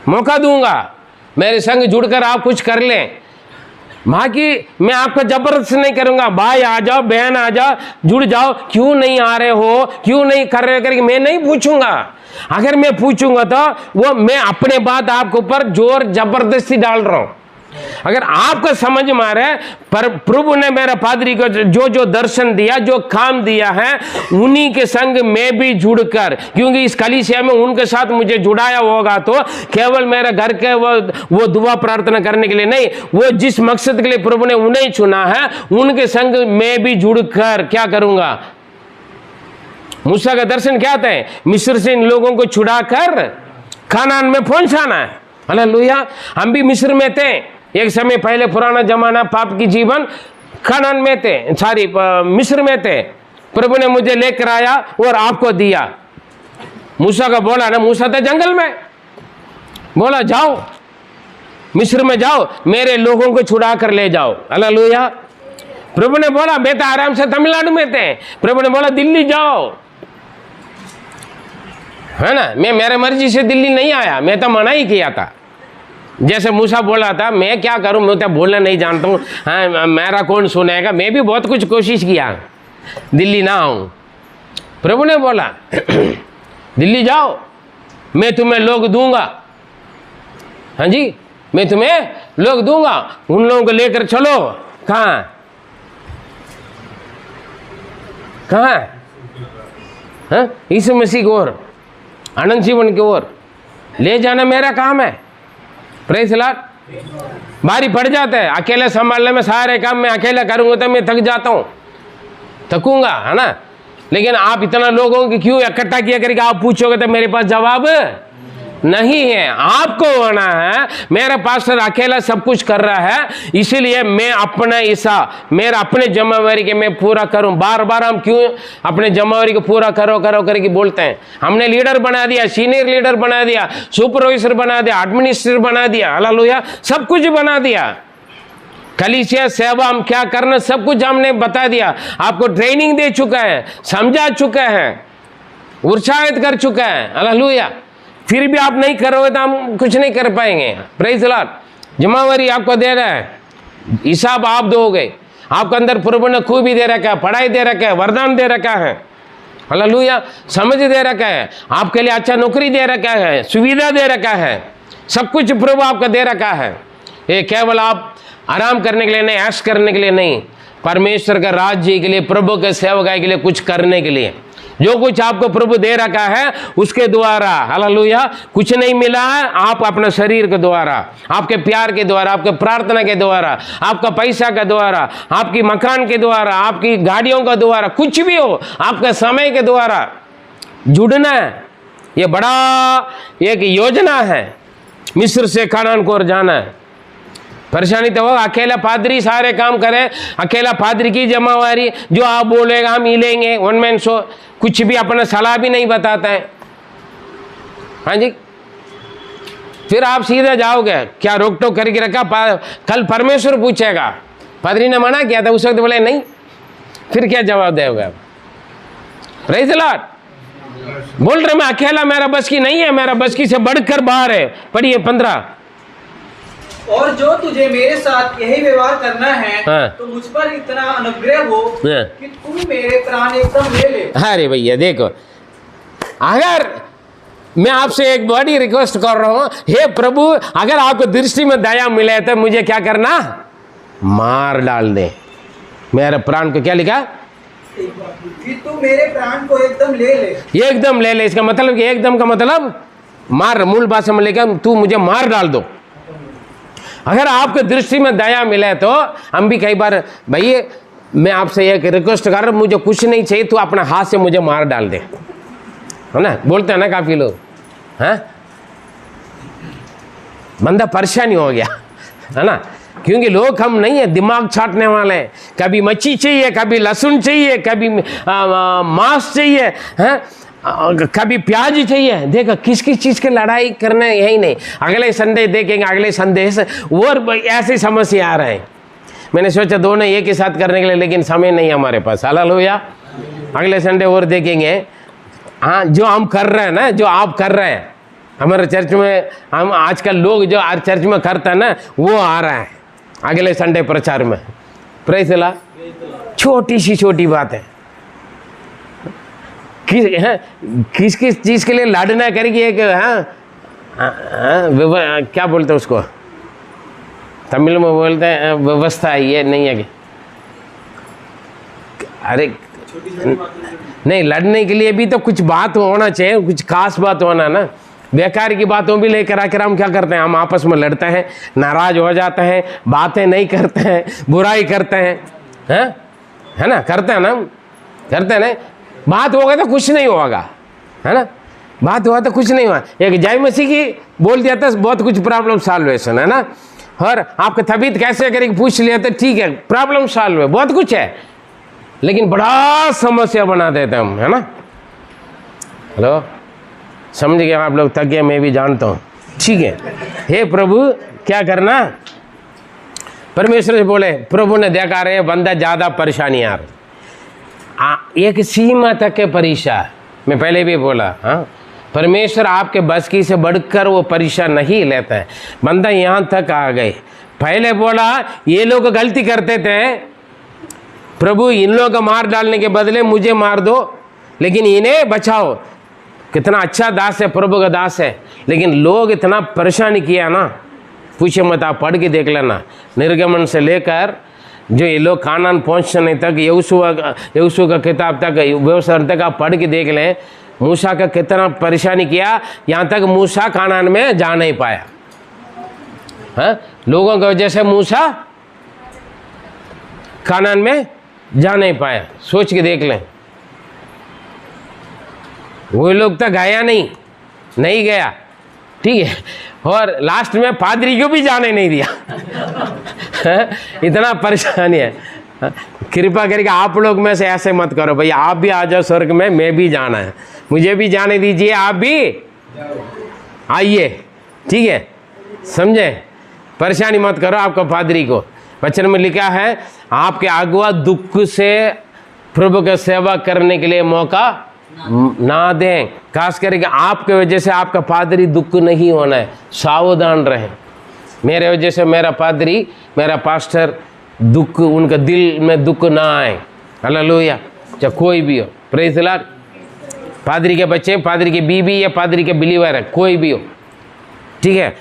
मौका दूंगा, मेरे संग जुड़कर आप कुछ कर लें। बाकी मैं आपको जबरदस्ती नहीं करूंगा, भाई आ जाओ, बहन आ जाओ, जुड़ जाओ, क्यों नहीं आ रहे हो, क्यों नहीं कर रहे करके मैं नहीं पूछूंगा। अगर मैं पूछूंगा तो वो मैं अपने बात आपके ऊपर जोर जबरदस्ती डाल रहा हूं। अगर आपको समझ में आ रहा है, पर प्रभु ने मेरा पादरी को जो दर्शन दिया, जो काम दिया है, उन्हीं के संग मैं भी जुड़कर, क्योंकि इस कलीसिया में उनके साथ मुझे जुड़ाया होगा, तो केवल मेरे घर के वो दुआ प्रार्थना करने के लिए नहीं, वो जिस मकसद के लिए प्रभु ने उन्हें चुना है, उनके संग मैं भी जुड़कर क्या करूंगा? मूसा का दर्शन क्या था? मिस्र से इन लोगों को छुड़ाकर कानान में पहुंचाना है। हालेलुया। हम भी मिस्र में थे एक समय पहले, पुराना जमाना, पाप की जीवन, कानान में थे, मिस्र में थे। प्रभु ने मुझे लेकर आया और आपको दिया। मूसा का बोला ना, मूसा था जंगल में, बोला जाओ मिस्र में जाओ, मेरे लोगों को छुड़ा कर ले जाओ। हालेलुया। प्रभु ने बोला मैं तो आराम से तमिलनाडु में थे, प्रभु ने बोला दिल्ली जाओ, है ना। मैं मेरे मर्जी से दिल्ली नहीं आया, मैं तो मना ही किया था। जैसे मूसा बोला था, मैं क्या करूं, मैं तो बोलना नहीं जानता हूँ, हाँ, मेरा कौन सुनेगा। मैं भी बहुत कुछ कोशिश किया, दिल्ली ना आऊं। प्रभु ने बोला दिल्ली जाओ, मैं तुम्हें लोग दूंगा। हाँ जी, मैं तुम्हें लोग दूंगा, उन लोगों को लेकर चलो। कहाँ कहाँ? हाँ, यीशु मसीह की ओर, अनंत जीवन की ओर ले जाना मेरा काम है। Praise the Lord. भारी पड़ जाता है अकेले संभालने में, सारे काम मैं अकेला करूंगा तो मैं थक जाता हूँ, थकूंगा, है ना। लेकिन आप इतना लोगों की क्यों इकट्ठा किया करके आप पूछोगे तो मेरे पास जवाब नहीं है, आपको होना है। मेरा पास्टर अकेला सब कुछ कर रहा है, इसीलिए मैं अपना हिस्सा, मेरा अपने जिम्मेवारी के मैं पूरा करूं। बार बार हम क्यों अपने जिम्मेवारी को पूरा करो करो करके बोलते हैं? हमने लीडर बना दिया, सीनियर लीडर बना दिया, सुपरवाइजर बना दिया, एडमिनिस्ट्रेटर बना दिया, हालेलुया, सब कुछ बना दिया। कलीसिया सेवा हम क्या करना सब कुछ हमने बता दिया, आपको ट्रेनिंग दे चुका है, समझा चुका है, उत्साहित कर चुका है, हालेलुया। फिर भी आप नहीं करोगे तो हम कुछ नहीं कर पाएंगे। Praise the Lord. जिम्मेवारी आपको दे रहा है, हिसाब आप दोगे। आपके अंदर प्रभु ने खूबी दे रखा है, पढ़ाई दे रखा है, वरदान दे रखा है, हालेलुया, समझ दे रखा है, आपके लिए अच्छा नौकरी दे रखा है, सुविधा दे रखा है, सब कुछ प्रभु आपको दे रखा है। ये केवल आप आराम करने के लिए नहीं, ऐश करने के लिए नहीं, परमेश्वर का राज्य के लिए, प्रभु के सेवकाई के लिए कुछ करने के लिए। जो कुछ आपको प्रभु दे रखा है उसके द्वारा, हालेलुया, कुछ नहीं मिला है। आप अपने शरीर के द्वारा, आपके प्यार के द्वारा, आपके प्रार्थना के द्वारा, आपका पैसा के द्वारा, आपकी मकान के द्वारा, आपकी गाड़ियों का द्वारा, कुछ भी हो, आपका समय के द्वारा जुड़ना है। ये बड़ा एक योजना है, मिस्र से कनान को जाना है। परेशानी तो हो, अकेला पादरी सारे काम करे, अकेला पादरी की जिम्मेवारी, जो आप बोलेगा हम हिलेंगे, वन मैन शो, कुछ भी अपना सलाह भी नहीं बताता है। हाँ जी, फिर आप सीधा जाओगे, क्या रोक टोक करके रखा? कल परमेश्वर पूछेगा, पादरी ने मना किया था, उस वक्त बोले नहीं, फिर क्या जवाब देगा? Praise the Lord. बोल रहे मैं अकेला, मेरा बस की नहीं है, मेरा बस की से बढ़कर बाहर है। पढ़िए 15। और जो तुझे मेरे साथ यही व्यवहार करना है, हाँ। तो मुझ पर इतना अनुग्रह हो हाँ। कि तू मेरे प्राण एकदम ले ले। अरे भैया देखो, अगर मैं आपसे एक बड़ी रिक्वेस्ट कर रहा हूं, हे प्रभु, अगर आपको दृष्टि में दया मिले तो मुझे क्या करना? मार डाल दे। मेरे प्राण को क्या लिखा? कि तू मेरे प्राण को एकदम ले ले। एकदम ले ले, इसका मतलब कि एकदम का मतलब मार, मूल भाषा में लेकर तू मुझे मार डाल दो। अगर आपको दृष्टि में दया मिले तो हम भी कई बार, भैया मैं आपसे एक रिक्वेस्ट कर रहा हूँ, मुझे कुछ नहीं चाहिए, तू अपना हाथ से मुझे मार डाल दे, है ना? बोलते हैं ना काफी लोग, हैं? बंदा परेशानी हो गया, है ना? क्योंकि लोग हम नहीं है दिमाग छाटने वाले। कभी मच्छी चाहिए, कभी लहसुन चाहिए, कभी मांस चाहिए, हैं? कभी प्याज चाहिए। देखो किस किस चीज़ की लड़ाई करना है, यही नहीं। अगले संडे देखेंगे, अगले संदेश और ऐसी समस्या आ रहे हैं। मैंने सोचा दोनों एक ही साथ करने के लिए, लेकिन समय नहीं है हमारे पास, हालेलुया। अगले संडे और देखेंगे। हाँ, जो हम कर रहे हैं ना, जो आप कर रहे हैं हमारे चर्च में, हम आजकल लोग जो चर्च में करते हैं ना, वो आ रहा है अगले संडे प्रचार में। Praise the Lord. छोटी सी छोटी बात है, किस किस चीज़ के लिए लड़ना करेगी? एक क्या बोलते हैं उसको, तमिल में बोलते हैं व्यवस्था, ये नहीं है कि अरे नहीं, लड़ने के लिए भी तो कुछ बात होना चाहिए, कुछ खास बात होना ना। बेकार की बातों भी लेकर आकर हम क्या करते हैं? हम आपस में लड़ते हैं, नाराज हो जाते हैं, बातें नहीं करते हैं, बुराई करते हैं, है ना? करते हैं ना, करते हैं ना। बात होगा तो कुछ नहीं होगा, है ना? बात हुआ तो कुछ नहीं हुआ। एक जय मसीह की बोल दिया था, बहुत कुछ प्रॉब्लम सॉल्वेशन, है ना? और आपका तबीयत कैसे करके पूछ लिया तो ठीक है, प्रॉब्लम सॉल्व है, बहुत कुछ है। लेकिन बड़ा समस्या बना देते हम, है ना? हेलो, समझ गए आप लोग? तक मैं भी जानता हूँ, ठीक है। हे प्रभु, क्या करना? परमेश्वर से बोले, प्रभु ने देखा रहे बंदा ज़्यादा परेशानी आ रही, एक सीमा तक के परीक्षा। मैं पहले भी बोला, हाँ, परमेश्वर आपके बस की से बढ़कर वो परीक्षा नहीं लेता है। बंदा यहाँ तक आ गए। पहले बोला ये लोग गलती करते थे, प्रभु इन लोगों को मार डालने के बदले मुझे मार दो, लेकिन इन्हें बचाओ। कितना अच्छा दास है, प्रभु का दास है। लेकिन लोग इतना परेशान किया ना, पूछे मत, आप पढ़ के देख लेना। निर्गमन से लेकर जो ये लोग कानान पहुँचने तक, यहोशू का किताब तक, व्यवस्था तक आप पढ़ के देख लें, मूसा का कितना परेशानी किया। यहाँ तक मूसा कानान में जा नहीं पाया, हाँ, लोगों की वजह से मूसा कानान में जा नहीं पाया। सोच के देख लें, वो लोग तो गया नहीं गया, ठीक है, और लास्ट में पादरी को भी जाने नहीं दिया। इतना परेशानी है। कृपा करके आप लोग में से ऐसे मत करो भैया, आप भी आ जाओ स्वर्ग में, मैं भी जाना है, मुझे भी जाने दीजिए, आप भी आइए, ठीक है, समझे? परेशानी मत करो आपको पादरी को। वचन में लिखा है आपके अगुआ दुख से प्रभु की सेवा करने के लिए मौका ना दें। खास करके आपके वजह से आपका पादरी दुख नहीं होना है, सावधान रहें। मेरे वजह से मेरा पादरी, मेरा पास्टर दुख, उनका दिल में दुख ना आए। हालेलुया। चाहे कोई भी हो, प्रेज़ द लॉर्ड। पादरी के बच्चे, पादरी की बीवी या पादरी के बिलीवर है, कोई भी हो, ठीक है।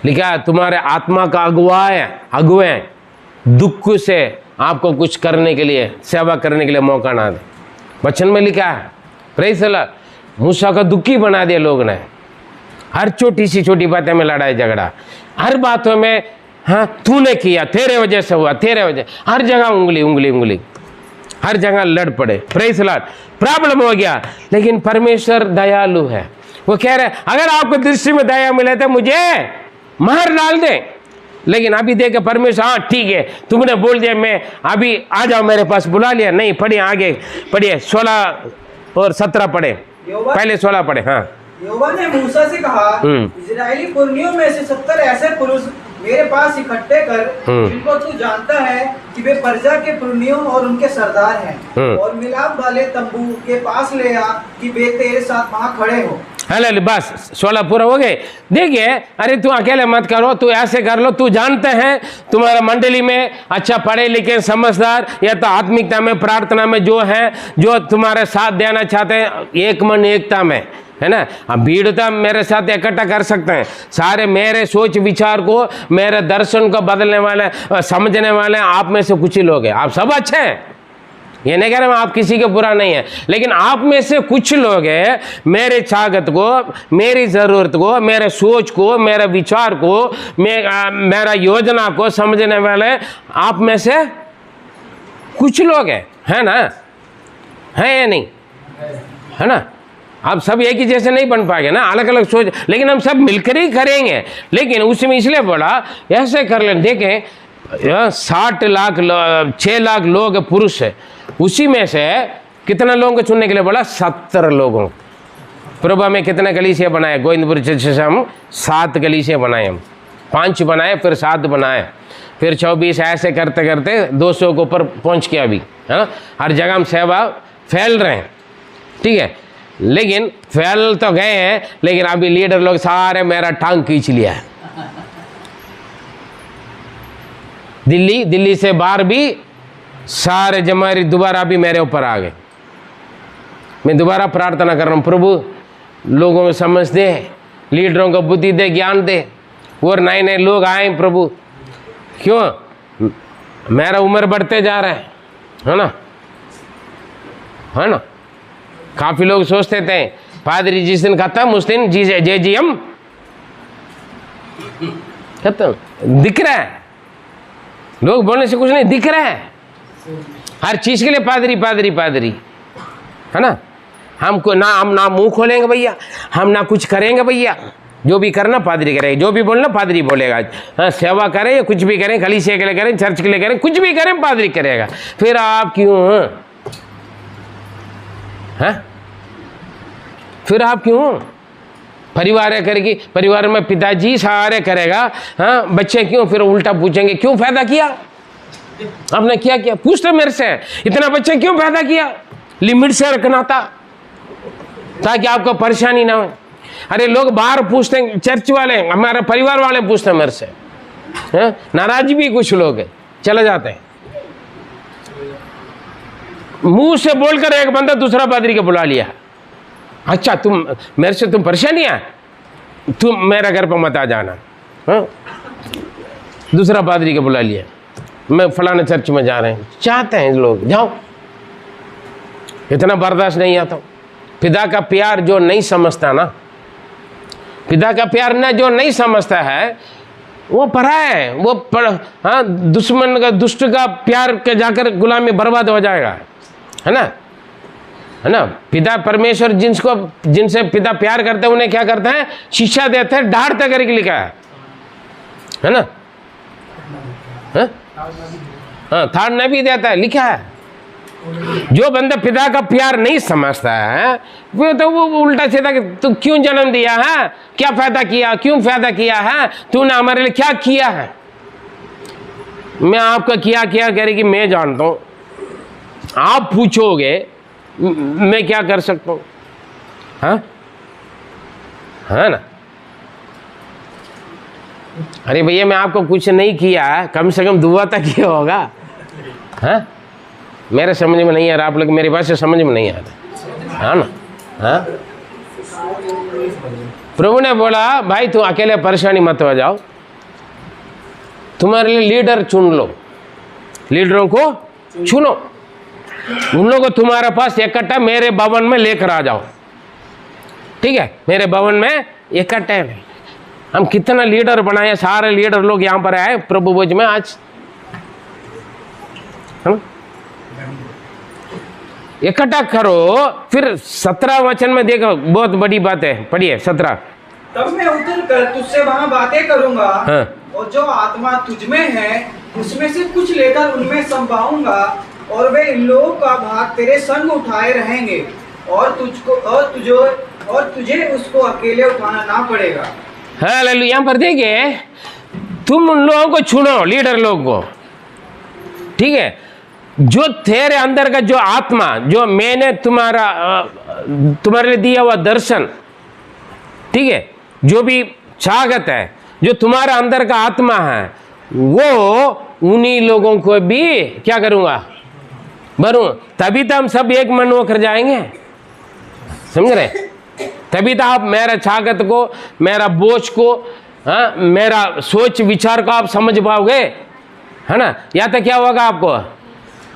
लिखा तुम्हारे आत्मा का अगुए दुख से आपको कुछ करने के लिए, सेवा करने के लिए मौका ना दे। वचन में लिखा है, प्रेज़ द लॉर्ड। मूसा का दुखी बना दिया लोग ने, हर छोटी सी छोटी बातें में लड़ाई झगड़ा, हर बातों में हाँ तूने किया, तेरे वजह से हुआ, तेरे वजह, हर जगह उंगली उंगली उंगली, हर जगह लड़ पड़े। Praise the Lord. प्रॉब्लम हो गया, लेकिन परमेश्वर दयालु है। वो कह रहे अगर आपको दृष्टि में दया मिले तो मुझे मार डाल दे, लेकिन अभी देखे परमेश्वर, हाँ ठीक है तुमने बोल दिया, मैं अभी आ जाओ मेरे पास, बुला लिया। नहीं, पढ़िए आगे पढ़िए, 16 और 17 पढ़े, पहले 16 पढ़े। हाँ, यहोवा ने मूसा से कहा, इजरायली पुरनियों में से 70 ऐसे पुरुष मेरे पास इकट्ठे कर, जिनको तू जानता है कि वे प्रजा के पुरनियों और उनके सरदार हैं, और मिलाप वाले तंबू के पास ले आ कि वे तेरे साथ वहाँ खड़े हो। हेलो, बस 16 पूरा हो गए। देखिए, अरे तू अकेले मत करो, तू ऐसे कर लो, तू जानते हैं तुम्हारा मंडली में अच्छा पढ़े लिखे समझदार या तो आत्मिकता में, प्रार्थना में जो है, जो तुम्हारे साथ देना चाहते हैं, एक मन एकता में, है ना। अब भीड़ तो मेरे साथ इकट्ठा कर सकते हैं, सारे मेरे सोच विचार को, मेरे दर्शन को बदलने वाले, समझने वाले आप में से कुछ ही लोग हैं। आप सब अच्छे हैं, ये नहीं कह रहे आप किसी के बुरा नहीं है, लेकिन आप में से कुछ लोग हैं मेरे चाहत को, मेरी ज़रूरत को, मेरे सोच को, मेरे विचार को, मेरा योजना को समझने वाले आप में से कुछ लोग हैं, है ना, है या नहीं, है ना। आप सब एक ही जैसे नहीं बन पाएंगे ना, अलग अलग सोच, लेकिन हम सब मिलकर ही करेंगे। लेकिन उसमें इसलिए बोला ऐसे कर लें। देखें 6 लाख लोग पुरुष है, उसी में से कितना लोगों को चुनने के लिए बोला? 70 लोगों। प्रभु में कितने कलीसिया बनाए? गोविंदपुर से हम 7 कलीसिया बनाए, हम 5 बनाए, फिर 7 बनाए, फिर 24, ऐसे करते करते 200 के ऊपर पहुँच के अभी, है ना। हर जगह हम सेवा फैल रहे हैं, ठीक है। लेकिन फैल तो गए हैं, लेकिन अभी लीडर लोग सारे मेरा टांग खींच लिया है। दिल्ली से बाहर भी सारे जमारी दोबारा भी मेरे ऊपर आ गए। मैं दोबारा प्रार्थना कर रहा हूँ, प्रभु लोगों को समझ दे, लीडरों को बुद्धि दे, ज्ञान दे, और नए नए लोग आए प्रभु। क्यों? मेरा उम्र बढ़ते जा रहा है ना, है ना। काफ़ी लोग सोचते थे पादरी जिस दिन खत्म उस दिन जी हम खत्म। दिख रहा है, लोग बोलने से कुछ नहीं, दिख रहा है। हर चीज़ के लिए पादरी पादरी पादरी, है ना। हम ना मुंह खोलेंगे भैया, हम ना कुछ करेंगे भैया, जो भी करना पादरी करेगा, जो भी बोलना पादरी बोलेगा। हाँ, सेवा करें या कुछ भी करें, कलीसिया के लिए करें, चर्च के लिए करें, कुछ भी करें पादरी करेगा। फिर आप क्यों हैं? फिर आप क्यों? परिवार है करेगी, परिवार में पिताजी सहारे करेगा, हाँ, बच्चे क्यों? फिर उल्टा पूछेंगे क्यों पैदा किया आपने, क्या किया? पूछते मेरे से, इतना बच्चे क्यों पैदा किया? लिमिट से रखना था ताकि आपको परेशानी ना हो। अरे लोग बाहर पूछते हैं, चर्च वाले, हमारे परिवार वाले पूछते हैं मेरे से, नाराज भी कुछ लोग है, चले जाते हैं। मुंह से बोलकर एक बंदा दूसरा पादरी को बुला लिया, अच्छा तुम मेरे से तुम परेशानी है, तुम मेरा घर पर मत आ जाना। हाँ, दूसरा पादरी को बुला लिया, मैं फलाने चर्च में जा रहे हैं, चाहते हैं लोग जाओ, इतना बर्दाश्त नहीं आता। पिता का प्यार जो नहीं समझता ना, पिता का प्यार ना जो नहीं समझता है वो परा है, वो हाँ, दुश्मन का, दुष्ट का प्यार के जाकर गुलामी बर्बाद हो जाएगा, है ना। है ना। पिता परमेश्वर जिनसे पिता प्यार करते हैं उन्हें क्या करते हैं, शिक्षा देते हैं, डांटते करके लिखा है ना। हाँ, थाड़ना भी देता है, लिखा है। जो बंदा पिता का प्यार नहीं समझता है वो तो वो उल्टा सीधा कि तू क्यों जन्म दिया है, क्या फायदा किया, क्यों फायदा किया है, तूने हमारे लिए क्या किया है। मैं आपका क्या क्या करेगी मैं जानता हूं, आप पूछोगे मैं क्या कर सकता हूं। हाँ, है ना। अरे भैया मैं आपको कुछ नहीं किया, कम से कम दुआ तक किया होगा। हाँ, मेरे समझ में नहीं आ रहा, आप लोग मेरी बात से समझ में नहीं आ रहा, हाँ ना। हाँ, प्रभु ने बोला भाई तू अकेले परेशानी मत हो जाओ, तुम्हारे लिए लीडर चुन लो, लीडरों को चुनो, उन लोगों को तुम्हारे पास इकट्ठा मेरे भवन में लेकर आ जाओ। ठीक है, मेरे भवन में इकट्ठे। हम कितना लीडर बनाए, सारे लीडर लोग यहाँ पर आए प्रभु भोज में आज, इकट्ठा करो। फिर 17 वचन में देखो, बहुत बड़ी बात है, पढ़िए 17। तब मैं उतर कर तुझसे वहाँ बातें करूंगा। हाँ। और जो आत्मा तुझ में है उसमें से कुछ लेकर उनमें संभाऊंगा, और वे इन लोगों का भाग तेरे संग उठाए रहेंगे, और तुझे उसको अकेले उठाना ना पड़ेगा। हालेलुया। यहाँ पर देखिए, तुम उन लोगों को चुनो, लीडर लोगों को, ठीक है, जो तेरे अंदर का जो आत्मा, जो मैंने तुम्हारे लिए दिया हुआ दर्शन, ठीक है, जो भी चाहत है, जो तुम्हारा अंदर का आत्मा है, वो उन्हीं लोगों को भी क्या करूंगा, भरूं। तभी तो हम सब एक मन होकर जाएंगे, समझ रहे। तभी तो आप मेरा चाहत को, मेरा बोझ को, हाँ, मेरा सोच विचार को आप समझ पाओगे, है ना। या तो क्या होगा आपको,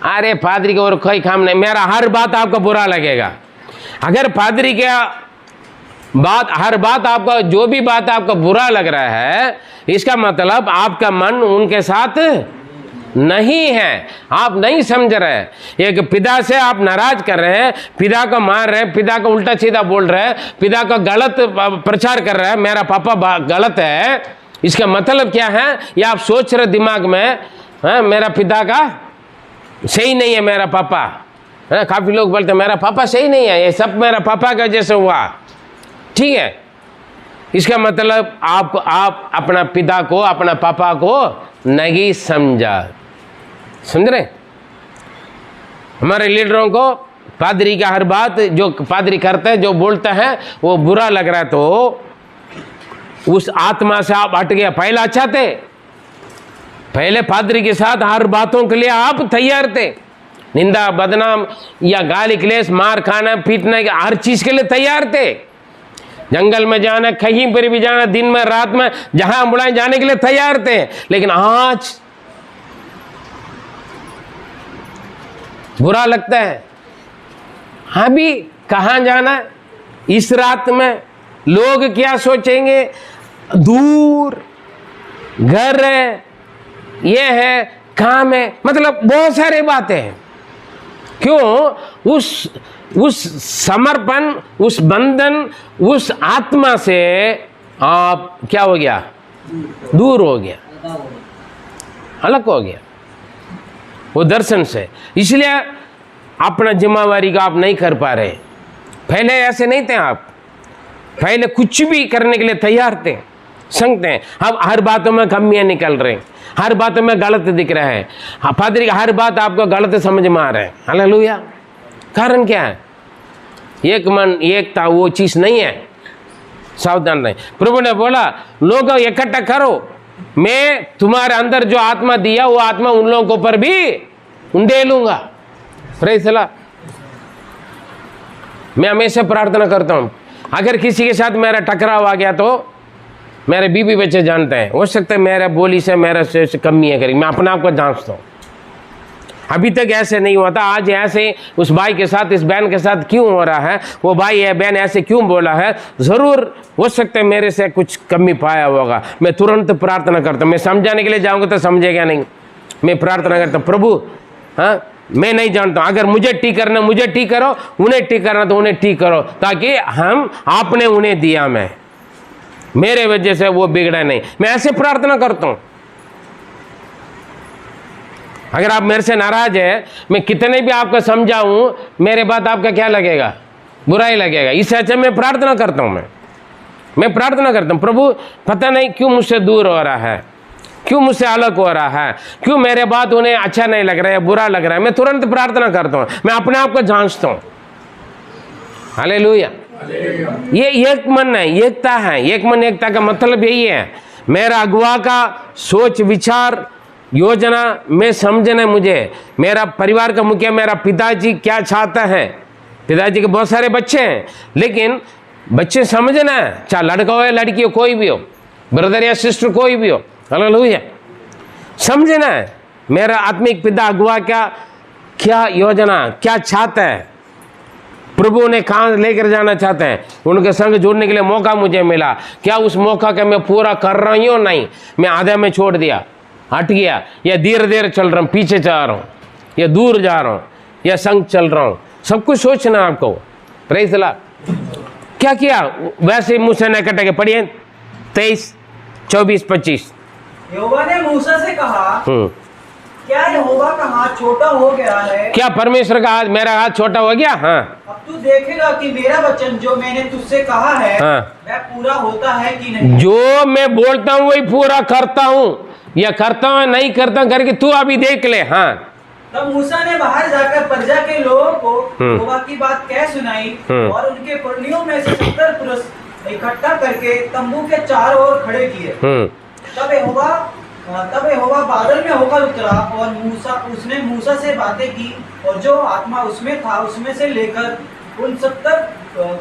अरे पादरी को और कोई काम नहीं, मेरा हर बात आपको बुरा लगेगा। अगर पादरी के बात, हर बात आपका, जो भी बात आपको बुरा लग रहा है, इसका मतलब आपका मन उनके साथ नहीं है, आप नहीं समझ रहे। एक पिता से आप नाराज कर रहे हैं, पिता को मार रहे हैं, पिता को उल्टा सीधा बोल रहे हैं, पिता को गलत प्रचार कर रहे हैं, मेरा पापा गलत है। इसका मतलब क्या है, ये आप सोच रहे दिमाग में, मेरा पिता का सही नहीं है, मेरा पापा, है। काफी लोग बोलते हैं मेरा पापा सही नहीं है, ये सब मेरा पापा का जैसे हुआ, ठीक है। इसका मतलब आप अपना पिता को, अपना पापा को नहीं समझा, समझ रहे। हमारे लीडरों को पादरी का हर बात, जो पादरी करते हैं, जो बोलता है, वो बुरा लग रहा है, तो उस आत्मा से आप हट गया। पहले अच्छा थे, पहले पादरी के साथ हर बातों के लिए आप तैयार थे, निंदा बदनाम या गाली क्लेश, मार खाना पीटने, हर चीज के लिए तैयार थे। जंगल में जाना, कहीं पर भी जाना, दिन में रात में, जहां बुलाए जाने के लिए तैयार थे। लेकिन आज बुरा लगता है, अभी कहां जाना इस रात में, लोग क्या सोचेंगे, दूर घर है, ये है, काम है, मतलब बहुत सारे बातें हैं। क्यों? उस समर्पण, उस बंधन, उस आत्मा से आप क्या हो गया, दूर हो गया, अलग हो गया वो दर्शन से। इसलिए अपना जिम्मेवारी का आप नहीं कर पा रहे। पहले ऐसे नहीं थे आप, पहले कुछ भी करने के लिए तैयार थे, संगते हैं। अब हर बातों में कमियां निकल रहे हैं, हर बातों में गलत दिख रहा है, पादरी का हर बात आपको गलत समझ में आ रहा है। हालेलुया। कारण क्या है? एक मन एकता वो चीज नहीं है, सावधान रहे। प्रभु ने बोला लोगों इकट्ठा करो, मैं तुम्हारे अंदर जो आत्मा दिया वो आत्मा उन लोगों पर भी उंडेलूंगा। Praise the Lord. मैं हमेशा प्रार्थना करता हूं, अगर किसी के साथ मेरा टकराव आ गया तो मेरे बीबी बच्चे जानते हैं, हो सकता है मेरा बोली से मेरा से कमी है करी, मैं अपने आप को जांचता हूँ। अभी तक ऐसे नहीं हुआ था, आज ऐसे उस भाई के साथ, इस बहन के साथ क्यों हो रहा है, वो भाई या बहन ऐसे क्यों बोला है, ज़रूर हो सकता है मेरे से कुछ कमी पाया होगा। मैं तुरंत प्रार्थना करता हूँ, मैं समझाने के लिए जाऊँगा तो समझेगा नहीं, मैं प्रार्थना करता हूँ प्रभु, हाँ मैं नहीं जानता हूं। अगर मुझे ठीक करना मुझे ठीक करो, उन्हें ठीक करना तो उन्हें ठीक करो, ताकि हम आपने उन्हें दिया, मैं मेरे वजह से वो बिगड़ा नहीं। मैं ऐसे प्रार्थना करता हूं। अगर आप मेरे से नाराज है, मैं कितने भी आपको समझाऊं, मेरे बात आपका क्या लगेगा? बुरा ही लगेगा। इससे अच्छा मैं प्रार्थना करता हूं। मैं प्रार्थना करता हूं, प्रभु पता नहीं क्यों मुझसे दूर हो रहा है, क्यों मुझसे अलग हो रहा है, क्यों मेरे बात उन्हें अच्छा नहीं लग रहा है, बुरा लग रहा है। मैं तुरंत प्रार्थना करता हूं, मैं अपने आप को जांचता हूं। हालेलुया। ये एक मन है, एकता है। एक मन एकता का मतलब यही है, मेरा अगुआ का सोच विचार योजना में समझना, मुझे मेरा परिवार का मुखिया मेरा पिताजी क्या चाहता है। पिताजी के बहुत सारे बच्चे हैं, लेकिन बच्चे समझना है, चाहे लड़का हो या लड़की हो, कोई भी हो, ब्रदर या सिस्टर कोई भी हो, हालेलुया, समझना है मेरा आत्मिक पिता अगुआ क्या योजना, क्या चाहता है, प्रभु ने कहाँ लेकर जाना चाहते हैं। उनके संग जुड़ने के लिए मौका मुझे मिला, क्या उस मौका का मैं पूरा कर रही हूँ? नहीं, मैं आधे में छोड़ दिया, हट गया, या धीरे धीरे चल रहा हूँ, पीछे जा रहा हूँ, या दूर जा रहा हूँ, या संग चल रहा हूँ। सब कुछ सोचना आपको। Praise the Lord. क्या किया? वैसे मूसा ने कटे, पढ़िए 23, 24, 25। यहोवा ने मूसा से कहा, क्या यहोवा का हाथ छोटा हो गया है? क्या परमेश्वर का हाथ, मेरा हाथ छोटा हो गया? हाँ। अब तू देखेगा कि मेरा वचन जो मैंने तुझसे कहा है, हाँ, वह पूरा होता है कि नहीं। जो मैं बोलता हूँ वही पूरा करता हूँ, या करता हूँ नहीं करता हूँ करके तू अभी देख ले। हाँ। तब मूसा ने बाहर जाकर प्रजा के लोगों को यहोवा की बात कह सुनाई, और उनके पुरनियों में से 70 पुरुष इकट्ठा करके तंबू के चारों ओर खड़े किए। तब यहोवा बादल में होकर उतरा, और उसने मूसा से बातें की, और जो आत्मा उसमें था उसमें से लेकर उन 70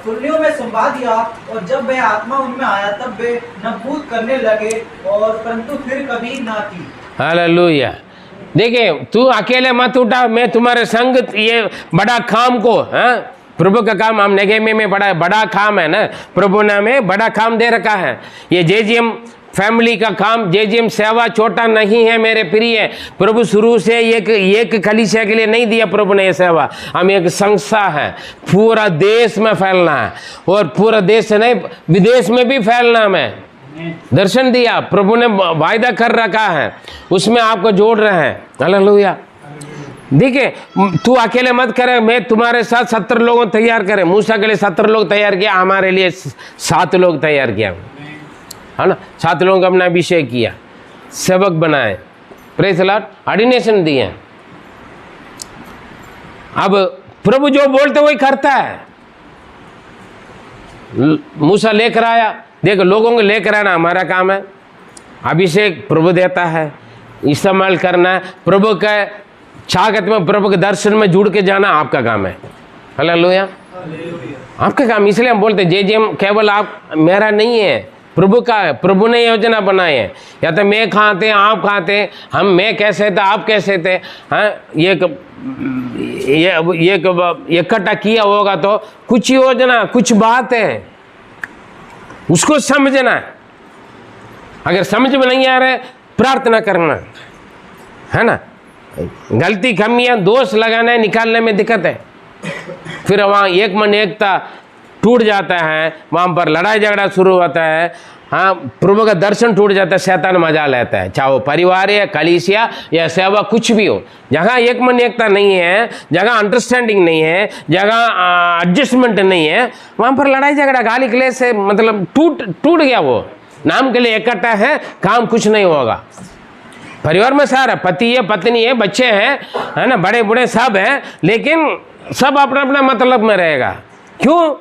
पुरनियों में संभा दिया। और जब वह आत्मा उनमें आया, तब वे नबूत करने लगे, और परंतु फिर कभी ना की। हालेलुया। देखिए, तू अकेले मत उठा, मैं तुम्हारे संग ये बड़ा काम को, हाँ, प्रभु का काम हम नेगेमी में बड़ा काम है ना, प्रभु ने हमें बड़ा काम दे रखा है। ये जेजीएम फैमिली का काम, जेजीएम सेवा छोटा नहीं है मेरे प्रिय। प्रभु शुरू से एक कलीसिया के लिए नहीं दिया प्रभु ने ये सेवा, हम एक संस्था है, पूरा देश में फैलना है, और पूरा देश से नहीं विदेश में भी फैलना है। दर्शन दिया प्रभु ने, वायदा कर रखा है, उसमें आपको जोड़ रहे हैं। हालेलुया। देखिए, तू अकेले मत करे, मैं तुम्हारे साथ 70 लोगों तैयार करे। मूसा के लिए 70 लोग तैयार किया, हमारे लिए 7 लोग तैयार किया, है ना। 7 लोगों का अपना अभिषेक किया, सेवक बनाए, प्रेज़ द लॉर्ड, ऑर्डिनेशन दिए। अब प्रभु जो बोलते वही करता है। मूसा लेकर आया, देखो लोगों को लेकर आना हमारा काम है, अभिषेक प्रभु देता है, इस्तेमाल करना है, प्रभु का चाहत में, प्रभु के दर्शन में जुड़ के जाना आपका काम है। हालेलुया, आपका काम। इसलिए हम बोलते हैं जेजीएम केवल आप मेरा नहीं है, प्रभु का है। प्रभु ने योजना बनाई है, या तो मैं खाते हैं आप खाते हैं, हम मैं कैसे थे आप कैसे थे, हाँ, ये इकट्ठा किया होगा तो कुछ योजना कुछ बात है, उसको समझना है। अगर समझ में नहीं आ रहा है, प्रार्थना करना है ना। गलती कमियां दोष लगाने निकालने में दिक्कत है, फिर वहाँ एक मन एकता टूट जाता है, वहाँ पर लड़ाई झगड़ा शुरू होता है, हाँ, प्रभु का दर्शन टूट जाता है, शैतान मजा लेता है। चाहे वो परिवार या कलीसिया या सेवा कुछ भी हो, जहाँ एक मन एकता नहीं है, जगह अंडरस्टैंडिंग नहीं है, जगह एडजस्टमेंट नहीं है, वहाँ पर लड़ाई झगड़ा गाली क्लेश से मतलब टूट गया। वो नाम के लिए इकट्ठा है, काम कुछ नहीं होगा। परिवार में सारा पति है, पत्नी है, बच्चे हैं, है ना, बड़े बूढ़े सब हैं, लेकिन सब अपना अपना मतलब में रहेगा। क्यों?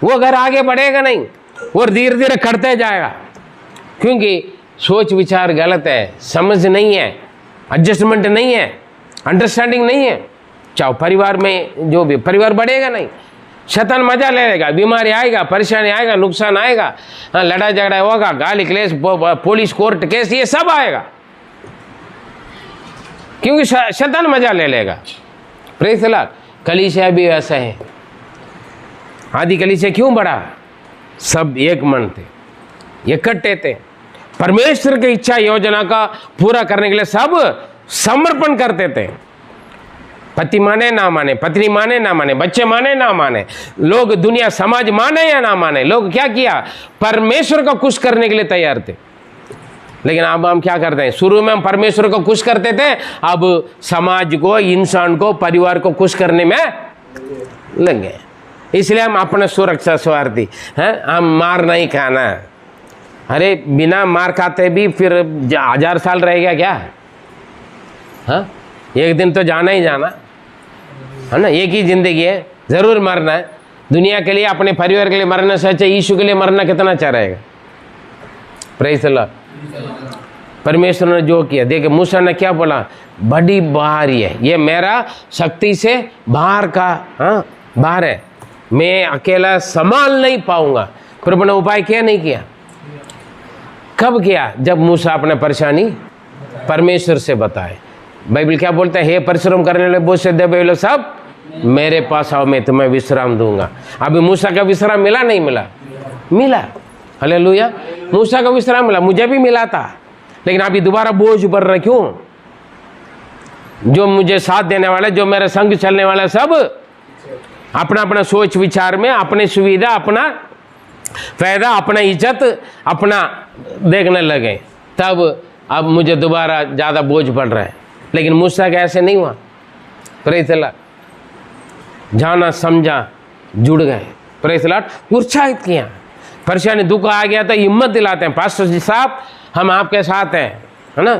वो घर आगे बढ़ेगा नहीं, और धीरे धीरे करते जाएगा, क्योंकि सोच विचार गलत है, समझ नहीं है, एडजस्टमेंट नहीं है, अंडरस्टैंडिंग नहीं है। चाहे परिवार में जो भी, परिवार बढ़ेगा नहीं, शैतान मजा ले लेगा, बीमारी आएगा, परेशानी आएगा, नुकसान आएगा, हाँ, लड़ाई झगड़ा होगा, गाली क्लेश, पुलिस कोर्ट केस, ये सब आएगा, क्योंकि शैतान मजा ले लेगा। Praise the Lord. कलीसिया भी वैसा है। आदि कलीसिया क्यों बढ़ा? सब एक मन थे, इकट्ठे थे, परमेश्वर की इच्छा योजना का पूरा करने के लिए सब समर्पण करते थे। पति माने ना माने, पत्नी माने ना माने, बच्चे माने ना माने, लोग दुनिया समाज माने या ना माने, लोग क्या किया, परमेश्वर को खुश करने के लिए तैयार थे। लेकिन अब हम क्या करते हैं, शुरू में हम परमेश्वर को खुश करते थे, अब समाज को, इंसान को, परिवार को खुश करने में लग गए। इसलिए हम अपने सुरक्षा स्वार्थी हैं, हम मार नहीं खाना। अरे बिना मार खाते भी फिर 1000 साल रहेगा क्या? हाँ, एक दिन तो जाना ही जाना है ना, एक ही जिंदगी है, जरूर मरना है। दुनिया के लिए, अपने परिवार के लिए मरना से अच्छा यीशु के लिए मरना कितना अच्छा रहेगा। Praise the Lord. परमेश्वर ने जो किया, देखिए मूसा ने क्या बोला, बड़ी बाहरी है, ये मेरा शक्ति से बाहर का, हाँ बाहर है, मैं अकेला संभाल नहीं पाऊंगा। प्रभु ने उपाय किया नहीं किया? कब किया? जब मूसा अपने परेशानी परमेश्वर से बताए। बाइबल क्या बोलता है, हे परिश्रम करने वाले बोझ से दबे लोग सब मेरे पास आओ, मैं तुम्हें विश्राम दूंगा। अभी मूसा का विश्राम मिला नहीं मिला? मिला। हालेलुया। मूसा का विश्राम मिला, मुझे भी मिला था, लेकिन अभी दोबारा बोझ बढ़ रहा। क्यों? जो मुझे साथ देने वाले, जो मेरे संग चलने वाले, सब अपना अपना सोच विचार में, अपनी सुविधा, अपना फायदा, अपना इज्जत, अपना देखने लगे, तब अब मुझे दोबारा ज़्यादा बोझ पड़ रहा है। लेकिन मूसा का ऐसे नहीं हुआ। Praise the Lord. जाना समझा, जुड़ गए। Praise the Lord. उत्साहित किया। परेशानी दुख आ गया तो हिम्मत दिलाते हैं, पास्टर जी साहब हम आपके साथ हैं, है ना,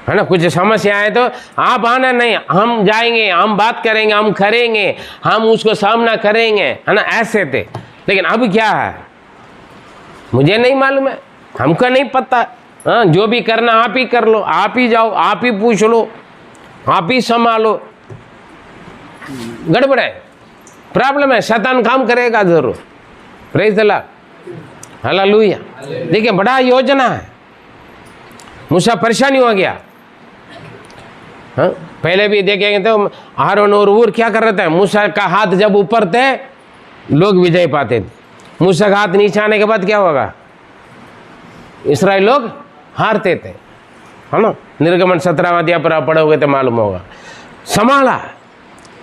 है ना। कुछ समस्या है तो आप आना नहीं, हम जाएंगे, हम बात करेंगे, हम करेंगे, हम उसको सामना करेंगे, है ना। ऐसे थे। लेकिन अब क्या है, मुझे नहीं मालूम है, हमको नहीं पता। हाँ, जो भी करना आप ही कर लो, आप ही जाओ, आप ही पूछ लो, आप ही संभालो। गड़बड़ है, प्रॉब्लम है, शैतान काम करेगा जरूर। Praise the Lord. हालेलुया। देखिए बड़ा योजना है। मूसा परेशानी हो गया। हाँ, पहले भी देखेंगे तो आरोन और हूर क्या कर रहे थे, मूसा का हाथ जब ऊपर थे लोग विजय पाते थे, मूसा का हाथ नीचे आने के बाद क्या होगा, इस्राएल लोग हारते थे, है ना। निर्गमन 17वां अध्याय पर आप पढ़ोगे तो मालूम होगा। संभाला,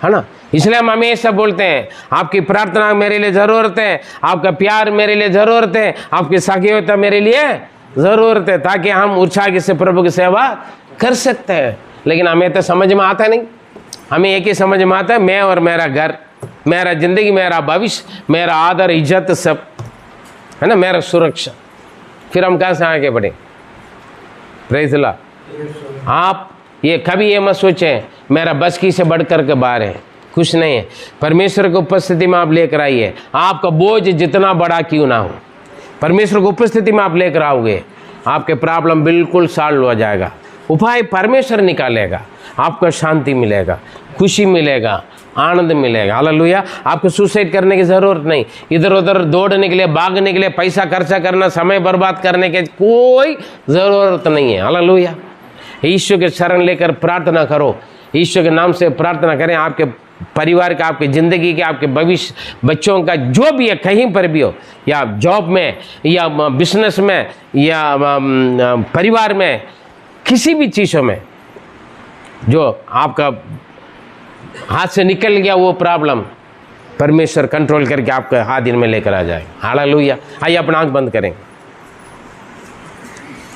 है ना। इसलिए हम हमेशा बोलते हैं, आपकी प्रार्थना मेरे लिए ज़रूरत है, आपका प्यार मेरे लिए ज़रूरत है, आपकी सक्रियता मेरे लिए ज़रूरत है, ताकि हम उत्साह से प्रभु की सेवा कर सकते हैं। लेकिन हमें तो समझ में आता नहीं, हमें एक ही समझ में आता है, मैं और मेरा घर, मेरा ज़िंदगी, मेरा भविष्य, मेरा आदर इज्जत सब, है ना, मेरा सुरक्षा। फिर हम कहाँ से आगे बढ़े? Praise the Lord. आप ये कभी ये मत सोचें मेरा बस की से बढ़कर के बाहर है, कुछ नहीं है। परमेश्वर की उपस्थिति में आप लेकर आइए, आपका बोझ जितना बड़ा क्यों ना हो, परमेश्वर की उपस्थिति में आप लेकर आओगे, आपके प्रॉब्लम बिल्कुल सॉल्व हो जाएगा। उपाय परमेश्वर निकालेगा, आपको शांति मिलेगा, खुशी मिलेगा, आनंद मिलेगा। हालेलुया। आपको सुसाइड करने की ज़रूरत नहीं, इधर उधर दौड़ने के लिए, भागने के लिए, पैसा खर्चा करना, समय बर्बाद करने की कोई ज़रूरत नहीं है। हालेलुया। ईश्वर के शरण लेकर प्रार्थना करो, ईश्वर के नाम से प्रार्थना करें। आपके परिवार का, आपकी ज़िंदगी के, आपके भविष्य, बच्चों का, जो भी है, कहीं पर भी हो, या जॉब में, या बिजनेस में, या परिवार में, किसी भी चीज़ों में जो आपका हाथ से निकल गया वो प्रॉब्लम, परमेश्वर कंट्रोल करके आपके हाथ में लेकर आ जाए। हालेलुया। आइए अपना आंख बंद करें,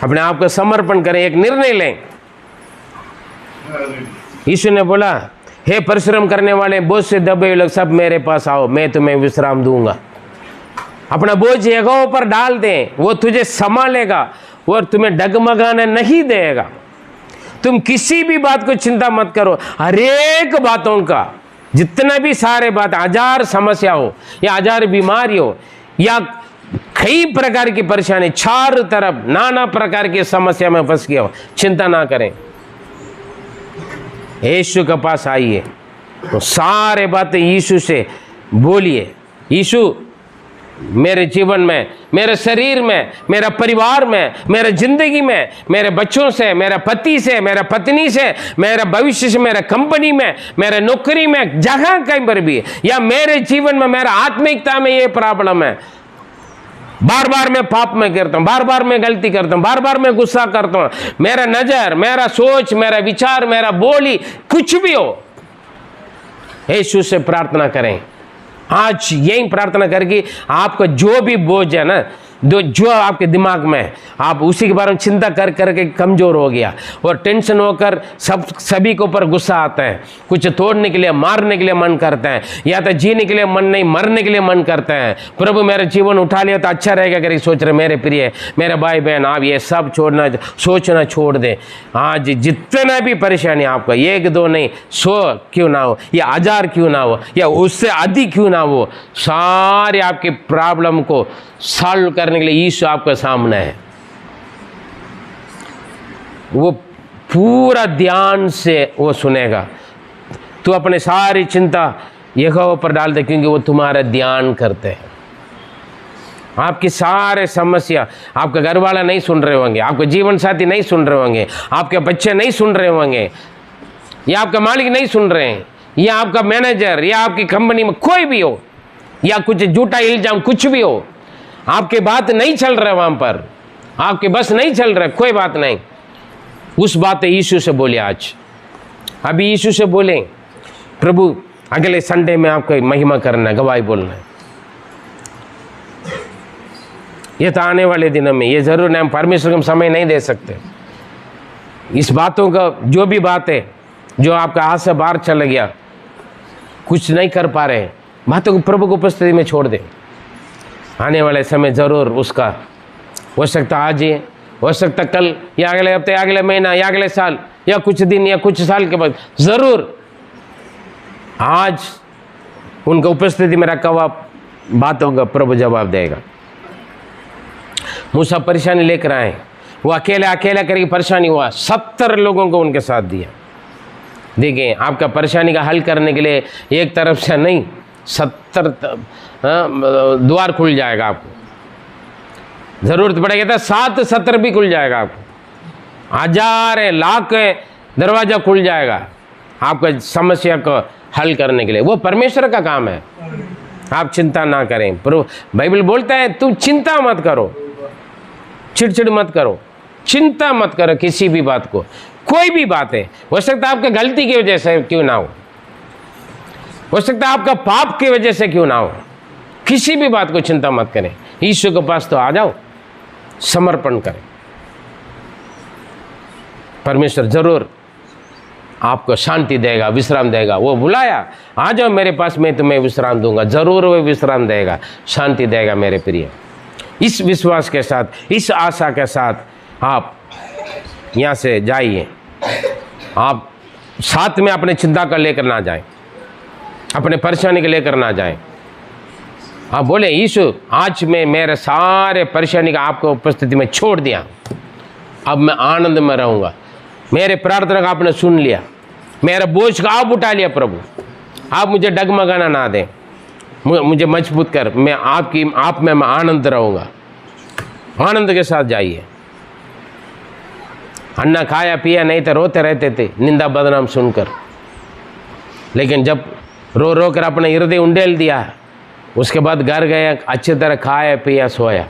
अपने आप को समर्पण करें, एक निर्णय लें। यीशु ने बोला, हे परिश्रम करने वाले, बोझ से दबे हुए लोग सब मेरे पास आओ, मैं तुम्हें विश्राम दूंगा। अपना बोझ यहोवा पर डाल दें, वो तुझे संभालेगा और तुम्हें डगमगाने नहीं देगा। तुम किसी भी बात को चिंता मत करो, हर एक बातों का, जितना भी सारे बात, 1000 समस्या हो या 1000 बीमारी हो या कई प्रकार की परेशानी, चारों तरफ नाना प्रकार की समस्या में फंस गया हो, चिंता ना करें, यीशु के पास आइए, तो सारे बातें यीशु से बोलिए। यीशु मेरे जीवन में, मेरे शरीर में, मेरा परिवार में, मेरे जिंदगी में, मेरे बच्चों से, मेरे पति से, मेरे पत्नी से, मेरे भविष्य से, मेरे कंपनी में, मेरे नौकरी में, जहां कहीं पर भी, या मेरे जीवन में, मेरा आत्मिकता में ये प्रॉब्लम है, बार बार मैं पाप में गिरता हूं, बार बार मैं गलती करता हूं, बार बार मैं गुस्सा करता हूं, मेरा नजर, मेरा सोच, मेरा विचार, मेरा बोली, कुछ भी हो, यीशु से प्रार्थना करें। आज यही प्रार्थना करके आपका जो भी बोझ है ना, जो आपके दिमाग में, आप उसी के बारे में चिंता कर करके कमजोर हो गया और टेंशन होकर सभी के ऊपर गुस्सा आता है, कुछ तोड़ने के लिए, मारने के लिए मन करता है, या तो जीने के लिए मन नहीं, मरने के लिए मन करता है। प्रभु मेरा जीवन उठा लिया तो अच्छा रहेगा करके सोच रहे। मेरे प्रिय, मेरे भाई बहन, आप ये सब छोड़ना, सोचना छोड़ दें। आज जितना भी परेशानी आपका, 1 2 नहीं, 100 क्यों ना हो, या 1000 क्यों ना हो, या उससे अधिक क्यों ना हो, सारे आपके प्रॉब्लम को सॉल्व करने के लिए यीशु आपके सामने है। वो पूरा ध्यान से वो सुनेगा। तू अपने सारी चिंता यहोवा पर डाल दे, क्योंकि वो तुम्हारा ध्यान करते हैं। आपकी सारे समस्या, आपका घर वाला नहीं सुन रहे होंगे, आपके जीवन साथी नहीं सुन रहे होंगे, आपके बच्चे नहीं सुन रहे होंगे, या आपका मालिक नहीं सुन रहे हैं, या आपका मैनेजर, या आपकी कंपनी में कोई भी हो, या कुछ झूठा इल्जाम कुछ भी हो, आपके बात नहीं चल रहा वहां पर, आपके बस नहीं चल रहा, कोई बात नहीं, उस बात यीशु से बोले। आज अभी यीशु से बोले, प्रभु अगले संडे में आपको महिमा करना है, गवाही बोलना है। ये तो आने वाले दिनों में, ये जरूर नहीं, हम परमेश्वर को समय नहीं दे सकते। इस बातों का जो भी बात है, जो आपका हाथ से बाहर चला गया, कुछ नहीं कर पा रहे, बातों को प्रभु को उपस्थिति में छोड़ दें। आने वाले समय जरूर उसका, हो सकता आज ही, हो सकता कल, या अगले हफ्ते, अगले महीना, या अगले साल, या कुछ दिन, या कुछ साल के बाद, जरूर आज उनका उपस्थिति में रखा हुआ बातों का प्रभु जवाब देगा। मूसा परेशानी लेकर आए, वो अकेला करके परेशानी हुआ, 70 लोगों को उनके साथ दिया। देखिए, आपका परेशानी का हल करने के लिए एक तरफ से नहीं, 70 द्वार खुल जाएगा आपको। जरूरत पड़ेगी तो 7 भी खुल जाएगा आपको, 1000 लाख दरवाजा खुल जाएगा आपका समस्या को हल करने के लिए। वो परमेश्वर का काम है, आप चिंता ना करें। पर बाइबल बोलता है तुम चिंता मत करो, चिड़चिड़ मत करो, चिंता मत करो किसी भी बात को। कोई भी बात है, हो सकता है आपका गलती की वजह से क्यों ना हो सकता है आपका पाप की वजह से क्यों ना हो, किसी भी बात को चिंता मत करें। यीशु के पास तो आ जाओ, समर्पण करें, परमेश्वर जरूर आपको शांति देगा, विश्राम देगा। वो बुलाया, आ जाओ मेरे पास, मैं तुम्हें विश्राम दूंगा। जरूर वो विश्राम देगा, शांति देगा। मेरे प्रिय, इस विश्वास के साथ, इस आशा के साथ आप यहाँ से जाइए। आप साथ में अपने चिंता का लेकर ना जाएं, अपने परेशानी के लेकर ना जाएं। आप बोले, यीशु आज मैं मेरे सारे परेशानी का आपको उपस्थिति में छोड़ दिया, अब मैं आनंद में रहूँगा। मेरे प्रार्थना का आपने सुन लिया, मेरा बोझ का आप उठा लिया। प्रभु आप मुझे डगमगाना ना दें, मुझे मजबूत कर, मैं आप में मैं आनंद रहूँगा। आनंद के साथ जाइए। अन्ना खाया पिया नहीं तो रोते रहते थे निंदा बदनाम सुनकर, लेकिन जब रो रो कर अपने हृदय उंडेल दिया, उसके बाद घर गए, अच्छी तरह खाया पिया सोया।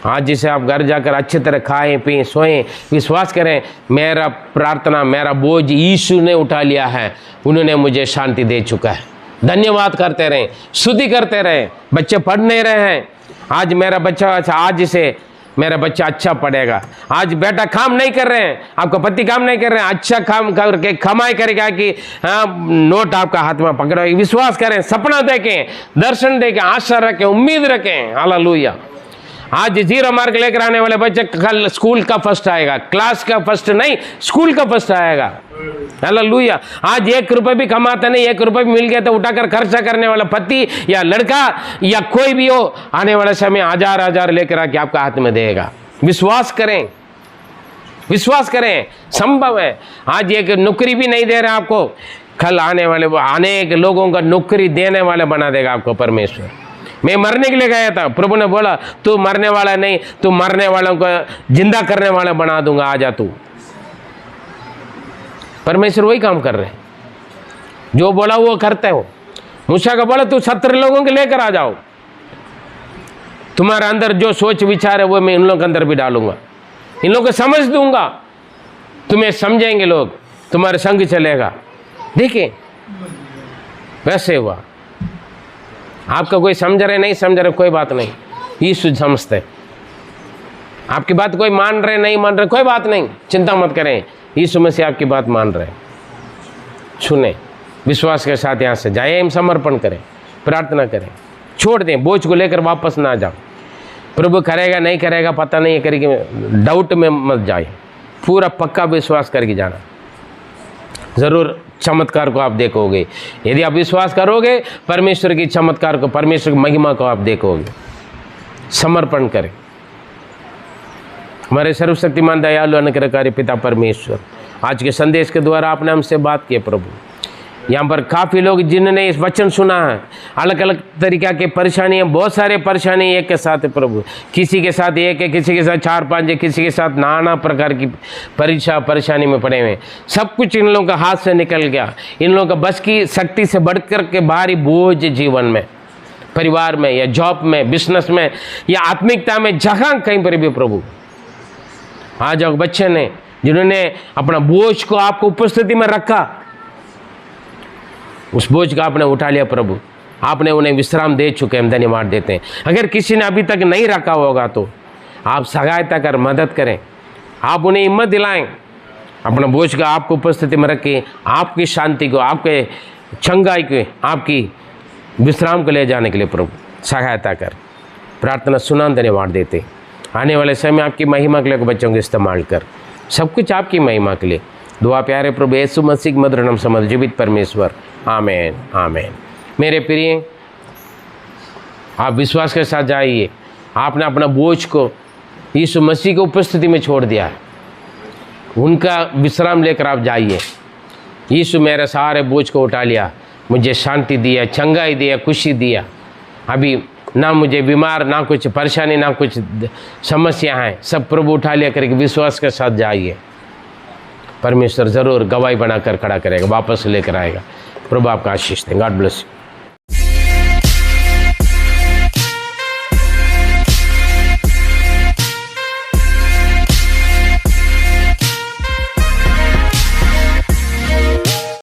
आज जिसे आप घर जाकर अच्छी तरह खाएं पिएं सोएं, विश्वास करें, मेरा प्रार्थना, मेरा बोझ यीशु ने उठा लिया है। उन्होंने मुझे शांति दे चुका है। धन्यवाद करते रहें, स्तुति करते रहें। बच्चे पढ़ नहीं रहे हैं, आज मेरा बच्चा अच्छा, आज से मेरा बच्चा अच्छा पढ़ेगा। आज बेटा काम नहीं कर रहे हैं, आपका पति काम नहीं कर रहे हैं, अच्छा काम करके कमाई करेगा कि नोट आपका हाथ में पकड़ा। विश्वास करें, सपना देखें, दर्शन देखें, आशा रखें, उम्मीद रखें। हालेलुया। आज 0 मार्क लेकर आने वाले बच्चे कल स्कूल का फर्स्ट आएगा, क्लास का फर्स्ट नहीं, स्कूल का फर्स्ट आएगा। हालेलुया। आज 1 रुपये भी कमाता नहीं, 1 रुपये भी मिल गया तो उठाकर खर्चा करने वाला पति या लड़का या कोई भी हो, आने वाले समय 1000 लेकर आके आपका हाथ में देगा। विश्वास करें, विश्वास करें, संभव है। आज एक नौकरी भी नहीं दे रहे आपको, कल आने वाले अनेक लोगों का नौकरी देने वाले बना देगा आपको परमेश्वर। मैं मरने के लिए गया था, प्रभु ने बोला तू मरने वाला नहीं, तू मरने वालों को जिंदा करने वाला बना दूंगा, आजा तू। परमेश्वर वही काम कर रहे हैं, जो बोला वो करते हो। मूसा का बोला तू 70 लोगों के लेकर आ जाओ, तुम्हारे अंदर जो सोच विचार है वो मैं इन लोगों के अंदर भी डालूंगा, इन लोगों को समझ दूंगा, तुम्हें समझेंगे लोग, तुम्हारे संग चलेगा। देखिए वैसे हुआ। आपका कोई समझ रहे नहीं समझ रहे कोई बात नहीं, यीशु समझते। आपकी बात कोई मान रहे नहीं मान रहे कोई बात नहीं, चिंता मत करें, यीशु मसीह आपकी बात मान रहे। सुने, विश्वास के साथ यहाँ से जाए, हम समर्पण करें, प्रार्थना करें, छोड़ दें, बोझ को लेकर वापस ना जाओ। प्रभु करेगा नहीं करेगा पता नहीं करेगी, डाउट में मत जाए, पूरा पक्का विश्वास करके जाना, ज़रूर चमत्कार को आप देखोगे। यदि आप विश्वास करोगे परमेश्वर की चमत्कार को, परमेश्वर की महिमा को आप देखोगे। समर्पण करें। हमारे सर्वशक्तिमान दयालु अनुग्रहकारी पिता परमेश्वर, आज के संदेश के द्वारा आपने हमसे बात की प्रभु। यहाँ पर काफ़ी लोग जिन्होंने इस वचन सुना है, अलग अलग तरीक़ा के परेशानियाँ, बहुत सारे परेशानी एक के साथ है प्रभु, किसी के साथ एक है, किसी के साथ 4-5 है, किसी के साथ नाना प्रकार की परेशानी में पड़े हुए। सब कुछ इन लोगों का हाथ से निकल गया, इन लोगों का बस की शक्ति से बढ़कर के भारी बोझ जीवन में, परिवार में या जॉब में, बिजनेस में या आत्मिकता में, जहाँ कहीं पर भी प्रभु आज बच्चे ने जिन्होंने अपना बोझ को आपको उपस्थिति में रखा, उस बोझ का आपने उठा लिया प्रभु, आपने उन्हें विश्राम दे चुके, हम धन्यवाद देते हैं। अगर किसी ने अभी तक नहीं रखा होगा तो आप सहायता कर मदद करें, आप उन्हें हिम्मत दिलाएं, अपना बोझ का आपको उपस्थिति में रखें, आपकी शांति को, आपके चंगाई को, आपकी विश्राम को ले जाने के लिए प्रभु सहायता कर। प्रार्थना सुना, धन्यवाद देते। आने वाले समय में आपकी महिमा के लिए बच्चों को इस्तेमाल कर, सब कुछ आपकी महिमा के लिए। दुआ प्यारे प्रभु यीशु मसीह के मधुर नाम समझ जीवित परमेश्वर, आमेन आमेन। मेरे प्रिय, आप विश्वास के साथ जाइए, आपने अपना बोझ को यीशु मसीह की उपस्थिति में छोड़ दिया है, उनका विश्राम लेकर आप जाइए। यीशु मेरे सारे बोझ को उठा लिया, मुझे शांति दिया, चंगाई दिया, खुशी दिया। अभी ना मुझे बीमार, ना कुछ परेशानी, ना कुछ समस्या है, सब प्रभु उठा लिया करके विश्वास के साथ जाइए। परमेश्वर ज़रूर गवाही बनाकर खड़ा करेगा, वापस लेकर आएगा। प्रभु आपका आशीष दें। God bless you.